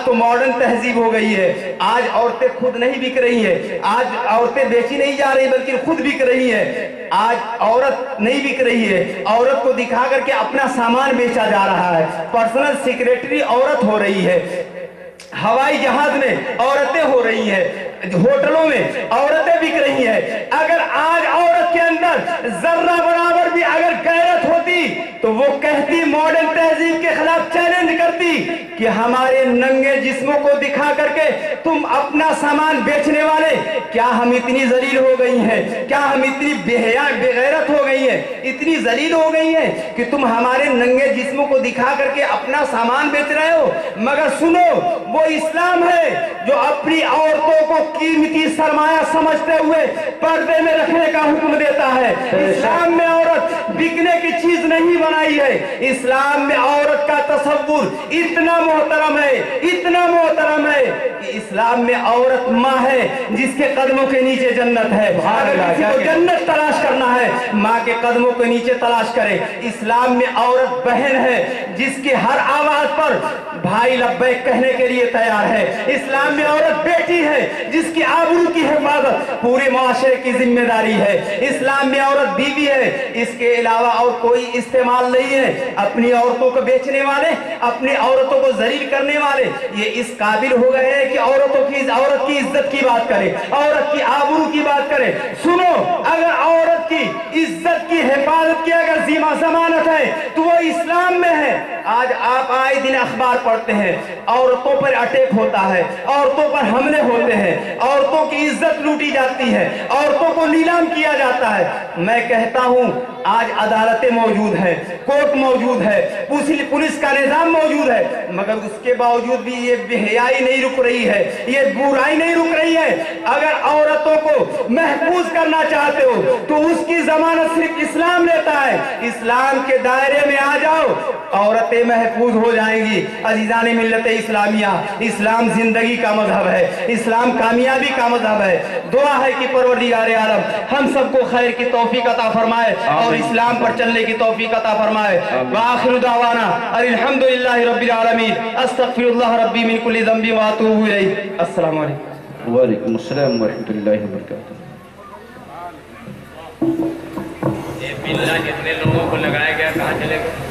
A: तो मॉडर्न तहजीब हो गई है। आज औरतें खुद नहीं बिक रही है, आज औरतें बेची नहीं जा रही बल्कि खुद बिक रही है। आज औरत नहीं बिक रही है, औरत को दिखा करके अपना सामान बेचा जा रहा है। पर्सनल सेक्रेटरी औरत हो रही है, हवाई जहाज में औरतें हो रही है, होटलों में औरतें बिक रही हैं। अगर आज औरत के अंदर जर्रा बराबर भी अगर गैरत होती तो वो कहती, मॉडर्न तहजीब के खिलाफ चैलेंज करती कि हमारे नंगे जिस्मों को दिखा करके तुम अपना सामान बेचने वाले, क्या हम इतनी जलील हो गई हैं? क्या हम इतनी बेगैरत हो गई हैं, इतनी जलील हो गई हैं कि तुम हमारे नंगे जिस्मों को दिखा करके अपना सामान बेच रहे हो? मगर सुनो, वो इस्लाम है जो अपनी औरतों को कीमती सरमाया समझते हुए पर्दे में रखने का हुक्म देता है। इस्लाम में औरत बिकने की चीज नहीं बनाई है। इस्लाम में औरत का तसव्वुर इतना मोहतरम है, इतना मोहतरम है कि इस्लाम में औरत माँ है जिसके कदमों के नीचे जन्नत है। अगर किसी को जन्नत तलाश करना है, माँ के कदमों के नीचे तलाश करे। इस्लाम में औरत बहन है जिसकी हर आवाज पर भाई लब्बैक कहने के लिए तैयार है। इस्लाम में औरत बेटी है जिसकी आबरू की हिफाजत पूरे माशरे की जिम्मेदारी है। इस्लाम में औरत बीवी है, इसके अलावा और कोई इस्तेमाल नहीं है। अपनी औरतों को बेचने वाले, अपनी औरतों को जलील करने वाले ये इस काबिल हो गए हैं कि औरत की इज्जत की बात करें, औरत की आबरू की बात करें। सुनो, अगर औरत की इज्जत की हिफाजत की अगर जिम्मा जमानत है तो वो इस्लाम में है। आज आप आए दिन अखबार पढ़ते हैं, औरतों पर अटैक होता है, औरतों पर हमले होते हैं, औरतों की इज्जत लूटी जाती है, औरतों को नीलाम किया जाता है। मैं कहता हूं आज अदालतें मौजूद हैं, कोर्ट मौजूद है, पुलिस का निजाम मौजूद है, मगर उसके बावजूद भी ये बेहयाई नहीं रुक रही है, ये बुराई नहीं रुक रही है। अगर औरतों को महफूज करना चाहते हो तो उसकी जमानत सिर्फ इस्लाम लेता है। इस्लाम के दायरे में आ जाओ, औरतें महफूज हो जाएंगी। अजीजान मिल्लत इस्लामिया, इस्लाम जिंदगी का मजहब है, इस्लाम कामयाबी का मजहब है। दुआ है कि परवरदिगार आलम हम सबको खैर की तौफीक अता फरमाए और इस्लाम पर चलने की तौफीक अता फरमाए। व आखिरु दावाना अल्हम्दुलिल्लाहि रब्बिल आलमीन, अस्तगफिरुल्लाह रब्बी मिन कुल्लि ज़ंबि व अतूबु इलैहि। अस्सलामु अलैकुम।
F: व अलैकुम अस्सलाम व रहमतुल्लाहि व बरकातहू।
C: ये बिल्ला जितने लोगों को लगाया गया कहाँ चले गए?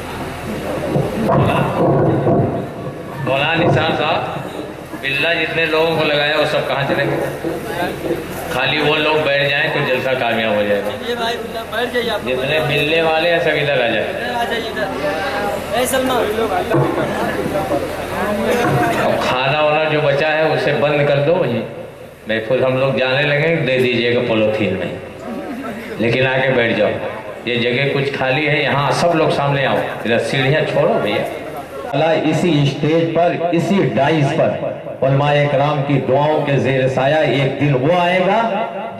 C: मौलाना निसार साहब, बिल्ला जितने लोगों को लगाया वो सब कहाँ चले गए? खाली वो लोग बैठ जाएं तो जलसा कामयाब हो जाएगा।
B: ये भाई बैठ जाइए आप।
C: जितने मिलने वाले हैं सब इधर आ जाए।
B: आ जाइए इधर। ए सलमान,
C: अब खाना वाना जो बचा है उसे बंद कर दो, वही महफूज हम लोग जाने लगे, दे दीजिएगा पॉलीथीन में, लेकिन आके बैठ जाओ। ये जगह कुछ खाली है, यहाँ सब लोग सामने आओ, इधर सीढ़ियाँ छोड़ो भैया। इसी स्टेज पर, इसी डाइस पर उलमाए कराम की दुआओं के जेर साया एक दिन वो आएगा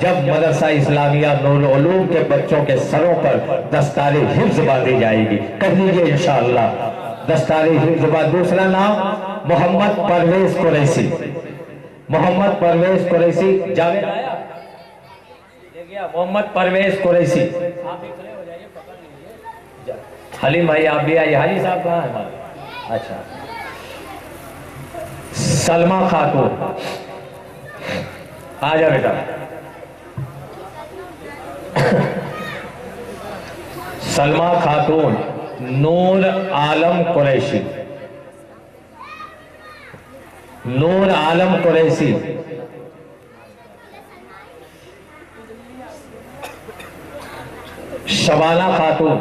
C: जब मदरसा इस्लामिया नूरुल उलूम के बच्चों के सरों पर दस्तारे हिफ्ज बांधी जाएगी। कह लीजिए इंशाअल्लाह, दस्तारे हिफ्ज बांध। दूसरा नाम मोहम्मद परवेज कुरैशी, मोहम्मद परवेज कुरैशी। जावेद आया, मोहम्मद परवेज कुरैशी। हलीम भाई आप भी आइए। हाजी साहब कहाँ है हमारे? अच्छा, सलमा खातून आ जा बेटा। सलमा खातून नूर आलम कुरैशी, नूर आलम कुरैशी। शबाना खातून,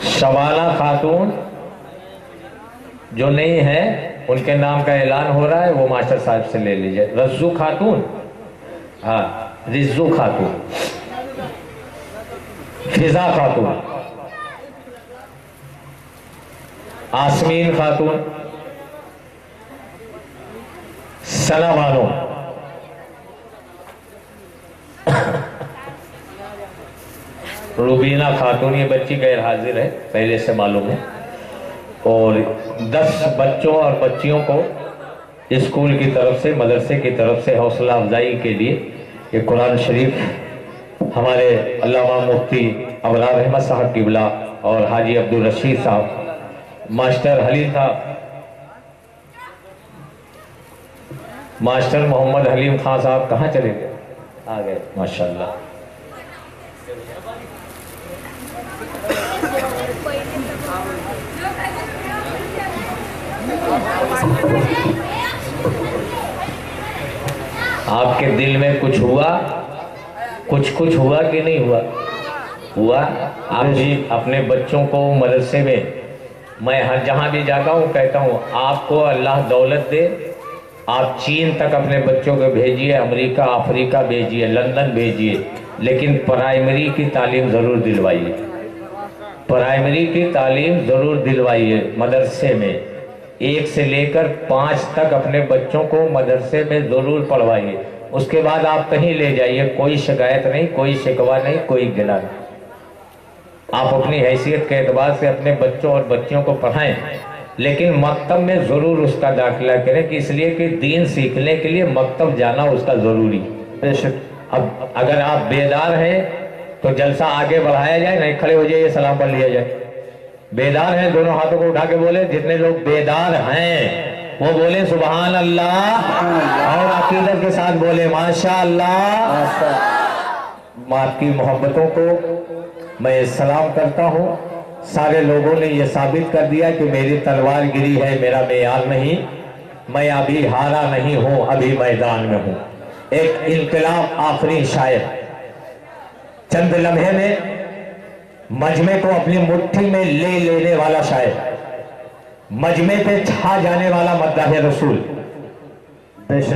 C: शबाना खातून जो नहीं है उनके नाम का ऐलान हो रहा है, वो मास्टर साहब से ले लीजिए। रज्जू खातून, हाँ रिज्जू खातून, फिजा खातून, आसमीन खातून, सना बानो, रुबीना खातून। ये बच्ची गैर हाजिर है, पहले से मालूम है। اور 10 بچوں اور بچیوں کو اسکول کی طرف سے مدرسے کی طرف سے حوصلہ افزائی کے لیے یہ قرآن شریف ہمارے علامہ مفتی ابرار احمد صاحب قبلہ اور حاجی عبدالرشید صاحب، ماسٹر حلیم صاحب، ماسٹر محمد حلیم خان صاحب کہاں چلے گئے؟ آ گئے ماشاءاللہ۔ آپ کے دل میں کچھ ہوا، کچھ ہوا کہ نہیں ہوا؟ ہوا۔ آپ بھی اپنے بچوں کو مدرسے میں ہر جہاں بھی جاتا ہوں کہتا ہوں آپ کو اللہ دولت دے، آپ چین تک اپنے بچوں کو بھیجیے، امریکہ افریقہ بھیجیے، لندن بھیجیے، لیکن پرائمری کی تعلیم ضرور دلوائیے، پرائمری کی تعلیم ضرور دلوائیے۔ مدرسے میں 1 سے لے کر 5 تک اپنے بچوں کو مدرسے میں ضرور پڑھوائیے۔ اس کے بعد آپ کہیں لے جائیے، کوئی شکایت نہیں، کوئی شکوہ نہیں، کوئی گلہ نہیں۔ آپ اپنی حیثیت کے اعتبار سے اپنے بچوں اور بچیوں کو پڑھائیں، لیکن مکتب میں ضرور اس کا داخلہ کریں، کہ اس لیے کہ دین سیکھنے کے لیے مکتب جانا اس کا ضروری۔
F: بے شک۔
C: اب اگر آپ بیدار ہیں تو جلسہ آگے بڑھایا جائے، نہیں کھڑے ہو جائیے، سلام پڑھ لیا جائے۔ بیدار ہیں دونوں ہاتھوں کو اٹھا کے بولے، جتنے لوگ بیدار ہیں وہ بولے سبحان اللہ، اور عقیدت کے ساتھ بولے ماشاء اللہ۔ آپ کی محبتوں کو میں سلام کرتا ہوں۔ سارے لوگوں نے یہ ثابت کر دیا کہ میری تلوار گری ہے میرا معیار نہیں، میں ابھی ہارا نہیں ہوں، ابھی میدان میں ہوں۔ ایک انقلاب آفرین شاعر، چند لمحے میں مجمع کو اپنی مٹھی میں لے لینے والا شاعر، مجمع پہ چھا جانے والا مداح رسول،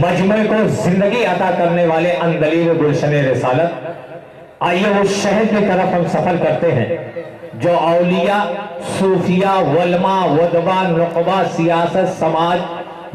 C: مجمع کو زندگی عطا کرنے والے اندلیب گلشن رسالت۔ آئیے اس شہر کی طرف ہم سفر کرتے ہیں جو اولیاء، صوفیاء، علماء، ودبا، نقبا، سیاست، سماج،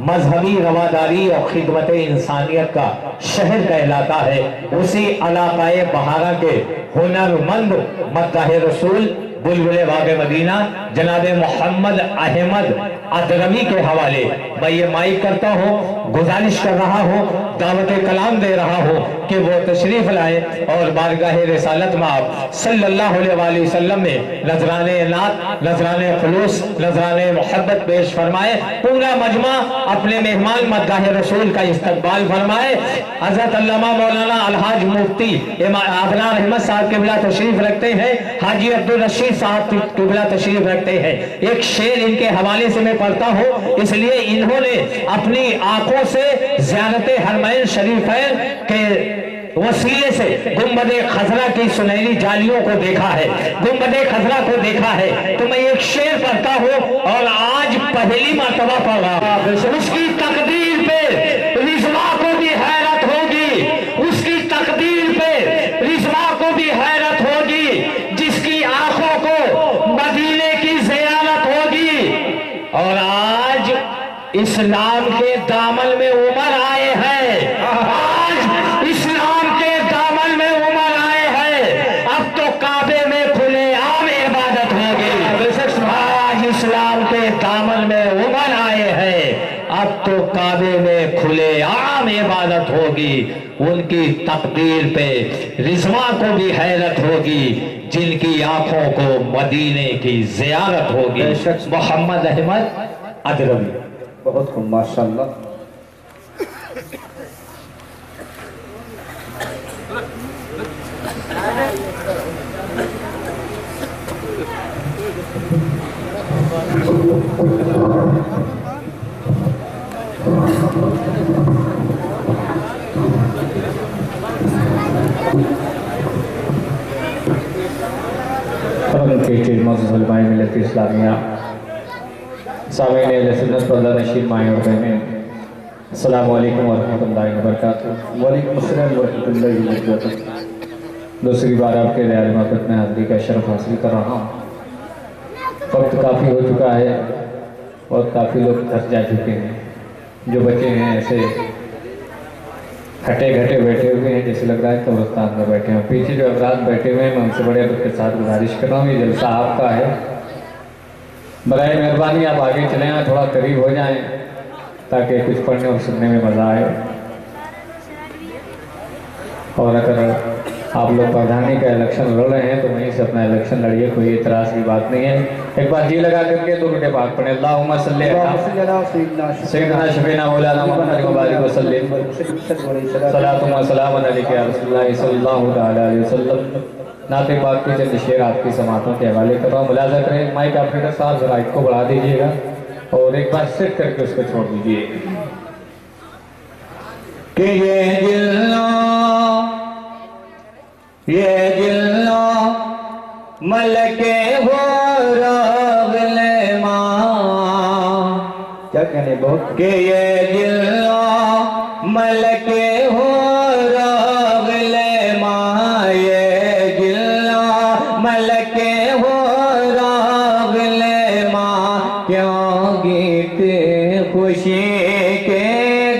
C: مذہبی رواداری اور خدمت انسانیت کا شہر کہلاتا ہے۔ اسی علاقہ بہارا کے ہنرمند مداح رسول بلبل باغ مدینہ جناب محمد احمد ادرمی کے حوالے میں یہ مائک کرتا ہوں، گزارش کر رہا ہوں، دعوت کلام دے رہا ہوں کہ وہ تشریف لائے اور بارگاہ رسالت میں آپ صلی اللہ علیہ وآلہ وسلم میں نذران عنایت، نذران خلوص، نذران محبت پیش فرمائے۔ پورا مجمع اپنے مہمان مداح رسول کا استقبال فرمائے۔ حضرت علامہ مولانا الحاج مفتی ابرار احمد صاحب قبلہ تشریف رکھتے ہیں، حاجی عبدالرشید صاحب قبلہ تشریف رکھتے ہیں۔ ایک شعر ان کے حوالے سے میں پڑھتا ہوں، اس لیے انہوں نے اپنی آنکھوں سے زیارت حرمین شریفین کے وسیلے سے گنبد خضرا کی سنہری جالیوں کو دیکھا ہے، گنبد خضرا کو دیکھا ہے۔ تو میں ایک شعر پڑھتا ہوں اور آج پہلی مرتبہ پڑھ رہا ہوں۔ اس کی تقدیر پہ رضوا کو بھی حیرت ہوگی، اس کی تقدیر پہ رضوا کو بھی حیرت ہوگی، جس کی آنکھوں کو مدینے کی زیارت ہوگی۔ اور آج اسلام کے دامن میں عمر آئے ہیں، آج اسلام کے دامن میں عمر آئے ہیں، اب تو کعبے میں کھلے عام عبادت ہوگی۔ آج اسلام کے دامن میں عمر آئے ہیں، اب تو کعبے میں کھلے عام عبادت ہوگی۔ ان کی تقدیر پہ رضوا کو بھی حیرت ہوگی، جن کی آنکھوں کو مدینے کی زیارت ہوگی۔ محمد احمد ادرمی۔
F: بہت خوب، ماشاءاللہ۔
G: علماء ملت اسلامیہ، سامعین اہل سنت پردہ نشین مائیں اور بہنیں، السلام علیکم ورحمۃ اللہ وبرکاتہ۔
F: وعلیکم السلام ورحمۃ اللہ وبرکاتہ۔
G: دوسری بار آپ کے رعایت محبت میں حاضری کا شرف حاصل کر رہا ہوں۔ وقت کافی ہو چکا ہے اور کافی لوگ تھک جا چکے ہیں۔ جو بچے ہیں ایسے ہٹے گھٹے بیٹھے ہوئے ہیں، جیسے لگ رہا ہے قبرستان میں بیٹھے ہیں۔ پیچھے جو افراد بیٹھے ہوئے ہیں میں ان سے بڑے ادب کے ساتھ گزارش کر رہا ہوں، یہ جلسہ آپ کا ہے، برائے مہربانی آپ آگے چلیں آئیں، تھوڑا قریب ہو جائیں تاکہ کچھ پڑھنے اور سننے میں مزہ آئے. اور اگر آپ لوگ پردھانی کا الیکشن لڑ رہے ہیں تو وہیں سے اپنا الیکشن لڑیے، کوئی اعتراض کی بات نہیں ہے. ایک بار جی لگا کر کے درود پاک پڑھیں. اللہم صلی علی سیدنا شفیعنا مولانا محمد مبارک وسلم صلاۃ و سلام علیک یا رسول اللہ صلی اللہ تعالی علیہ وسلم. نعت پاک کے چند شعر آپ کی سماعتوں کے حوالے کر رہا ہوں. ملاحظہ کریں مائک آپریٹر صاحب ذرا اس کو بڑھا دیجیے گا اور ایک بار سیٹ کر کے اس کو چھوڑ دیجیے. کہ یہ جلو ملک ہو راغل ماں،
F: کیا کہنے بہت
G: کہ یہ جلو ملک ہو راغل ماں، یہ جلو ملک ہو راغل ماں، کیوں گیت خوشی کے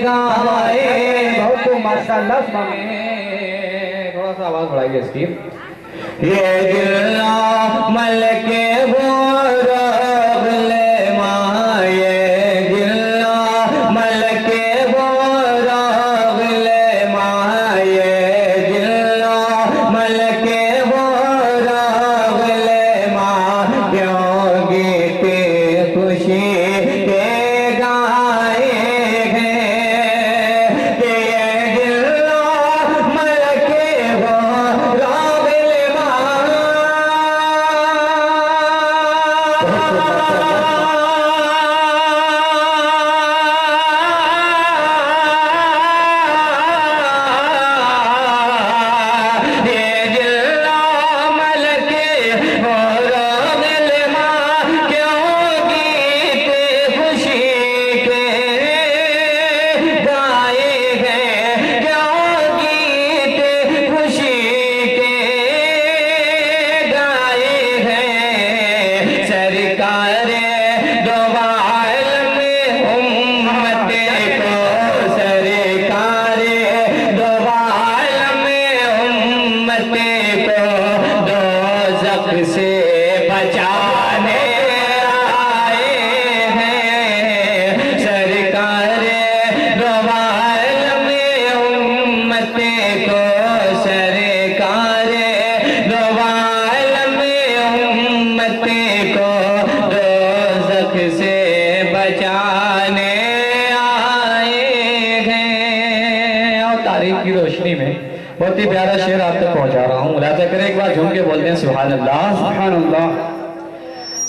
G: گائے.
F: بہت ماشاءاللہ.
G: تھوڑا سا آواز بڑھائیے اس کی. یہ جلو ملک ہو راغل ماں، یہ جلو ملک ہو راغل ماں، یہ جلو ملک ہو راغل ماں، کیوں گیت خوشی کے گائے ہیں کہ یہ جلو ملک ہو راغل کی روشنی میں بہت ہی پیارا شعر آپ تک پہنچا رہا ہوں. ملاحظہ کریں ایک بار جھوم کے بولتے ہیں سبحان اللہ سبحان اللہ.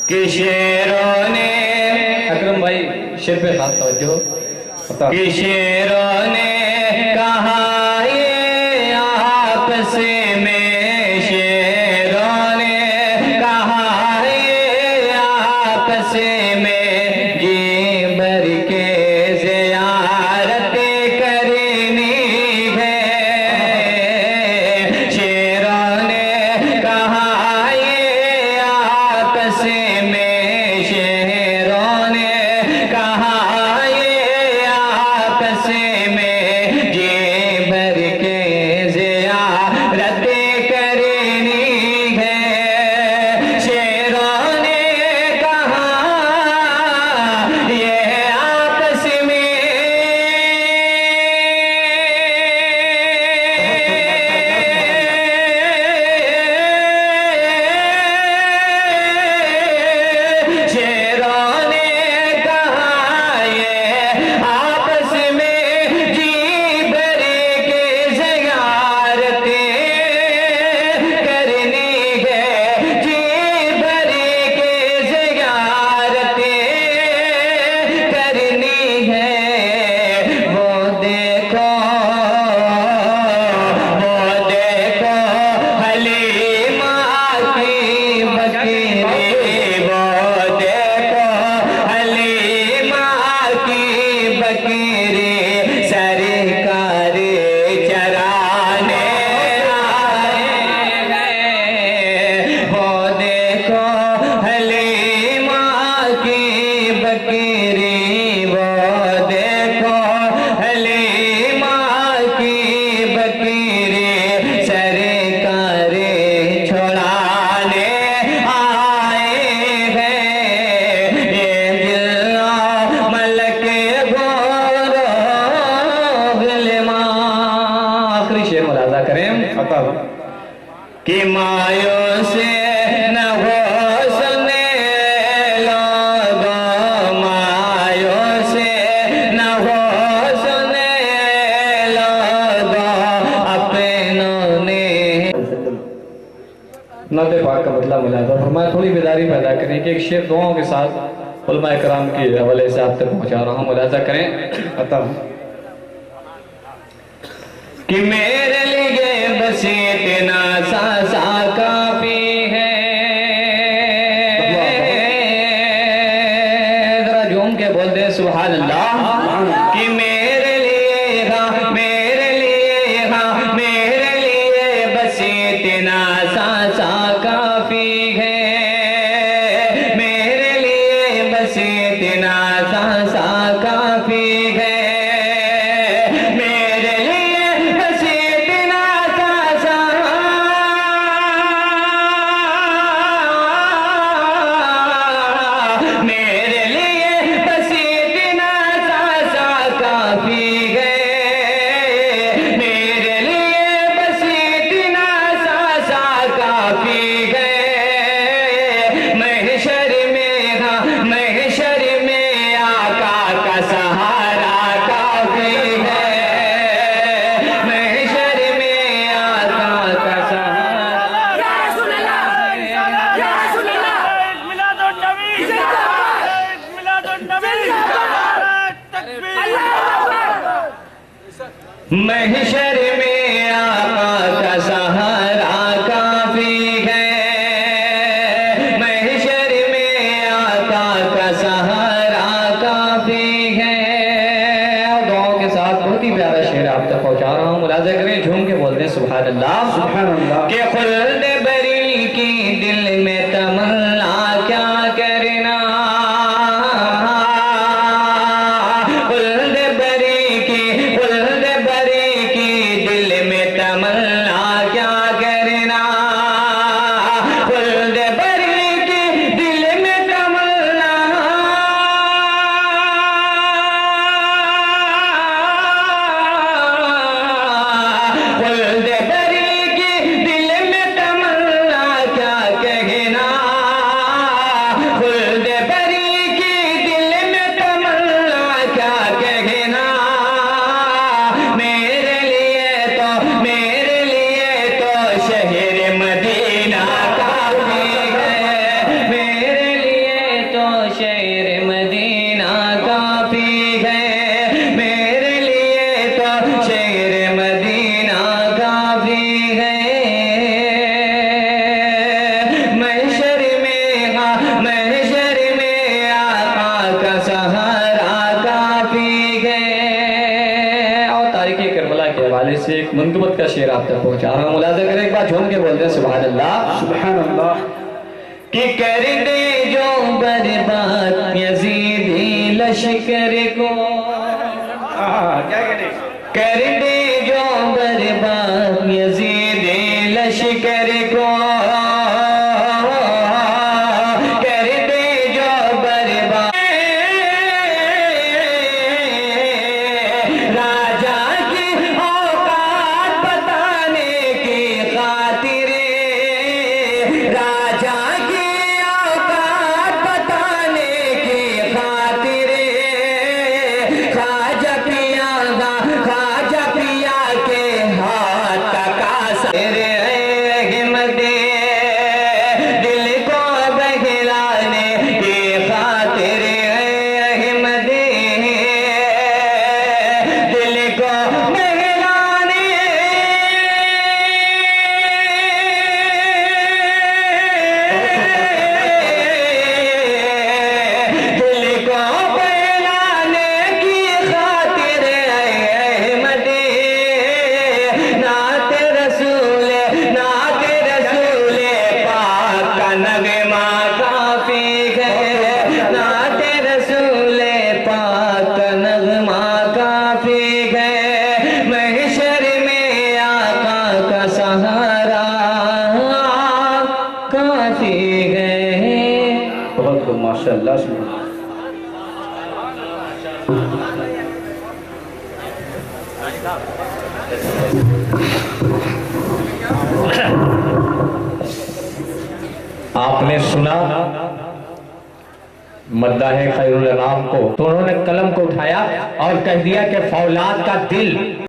G: کہ شعروں نے اکرم بھائی شعر پہ خاص توجہ. کہ شعروں نے کہا یہ آپس میں، شعروں نے کہا یہ آپس میں، جی بھر کے زیارت کرنی ہے. شعروں نے کہا یہ آپس میں، شعروں نے کہا یہ آپس میں، جی ایک شعر دعاؤں کے ساتھ علماء کرام کے حوالے سے آپ تک پہنچا رہا ہوں، ملاحظہ کریں کہ میرے لیے بس اتنا سا کافی ہے، ذرا جھوم کے بول دے سبحان اللہ، کہ میرے لیے بس اتنا سا کافی ہے، میرے لیے بس اتنا سا کافی ہے، میرے لیے بس اتنا سا میرے لیے بس اتنا سا کافی ہے، میرے لیے بس اتنا سا کافی ہے، محشر میں آقا کا سہارا کافی ہے، محشر میں آقا کا سہارا محشر میں آقا کا سہارا کافی ہے، محشر میں آقا کا سہارا کافی ہے۔ اور دعاؤں کے ساتھ بہت ہی پیارا شعر آپ تک پہنچا رہا ہوں، ملاحظہ کریں، جھوم کے بولتے ہیں سبحان اللہ،
A: سبحان اللہ۔
G: کہ خلد بری کی دل میں تمنا کیا کرنا، خلد بری کی دل میں تمنا کیا کرنا، خلد بری کی دل میں تمنا، خلد بری کی دل میں تمنا کیا کہنا، خلد بری کی دل میں تمنا کیا کہنا، میرے لیے تو شہر مدینہ کافی ہے، میرے لیے تو شہر مدینہ کافی ہے، میرے لیے تو شہر مدینہ کافی ہے، محشر میں آقا کا سہارا کافی ہے۔ اور تاریخ کربلا کے حوالے سے ایک منقبت کا شعر آپ تک پہنچا رہا ہوں، ملاحظہ کریں، ایک بار جھوم کے بولتے ہیں سبحان اللہ،
A: سبحان اللہ۔
G: کہ کر دے جو برباد یزیدی لشکر کو، کر دے جو برباد یزیدی لشکر کو، کر دے جو برباد راجا کی اوقات بتانے کی خاطر، راجا کی اوقات بتانے کی خاطر، خواجہ پیا کے ہاتھ کا سر احمد، دل کو بہلانے کی خاطر احمد، دل کو بہلانے دل کو بہلانے کی خاطر احمد، نعت رسول پاک کا نغمہ کافی ہے، نعت رسول پاک کا نغمہ کافی ہے، محشر میں آقا کا سہارا کافی ہے۔
A: بہت خوب، ماشاءاللہ، سبحان اللہ۔
C: آپ نے سنا مداح خیر الانام کو، تو انہوں نے قلم کو اٹھایا اور کہہ دیا کہ فولاد کا دل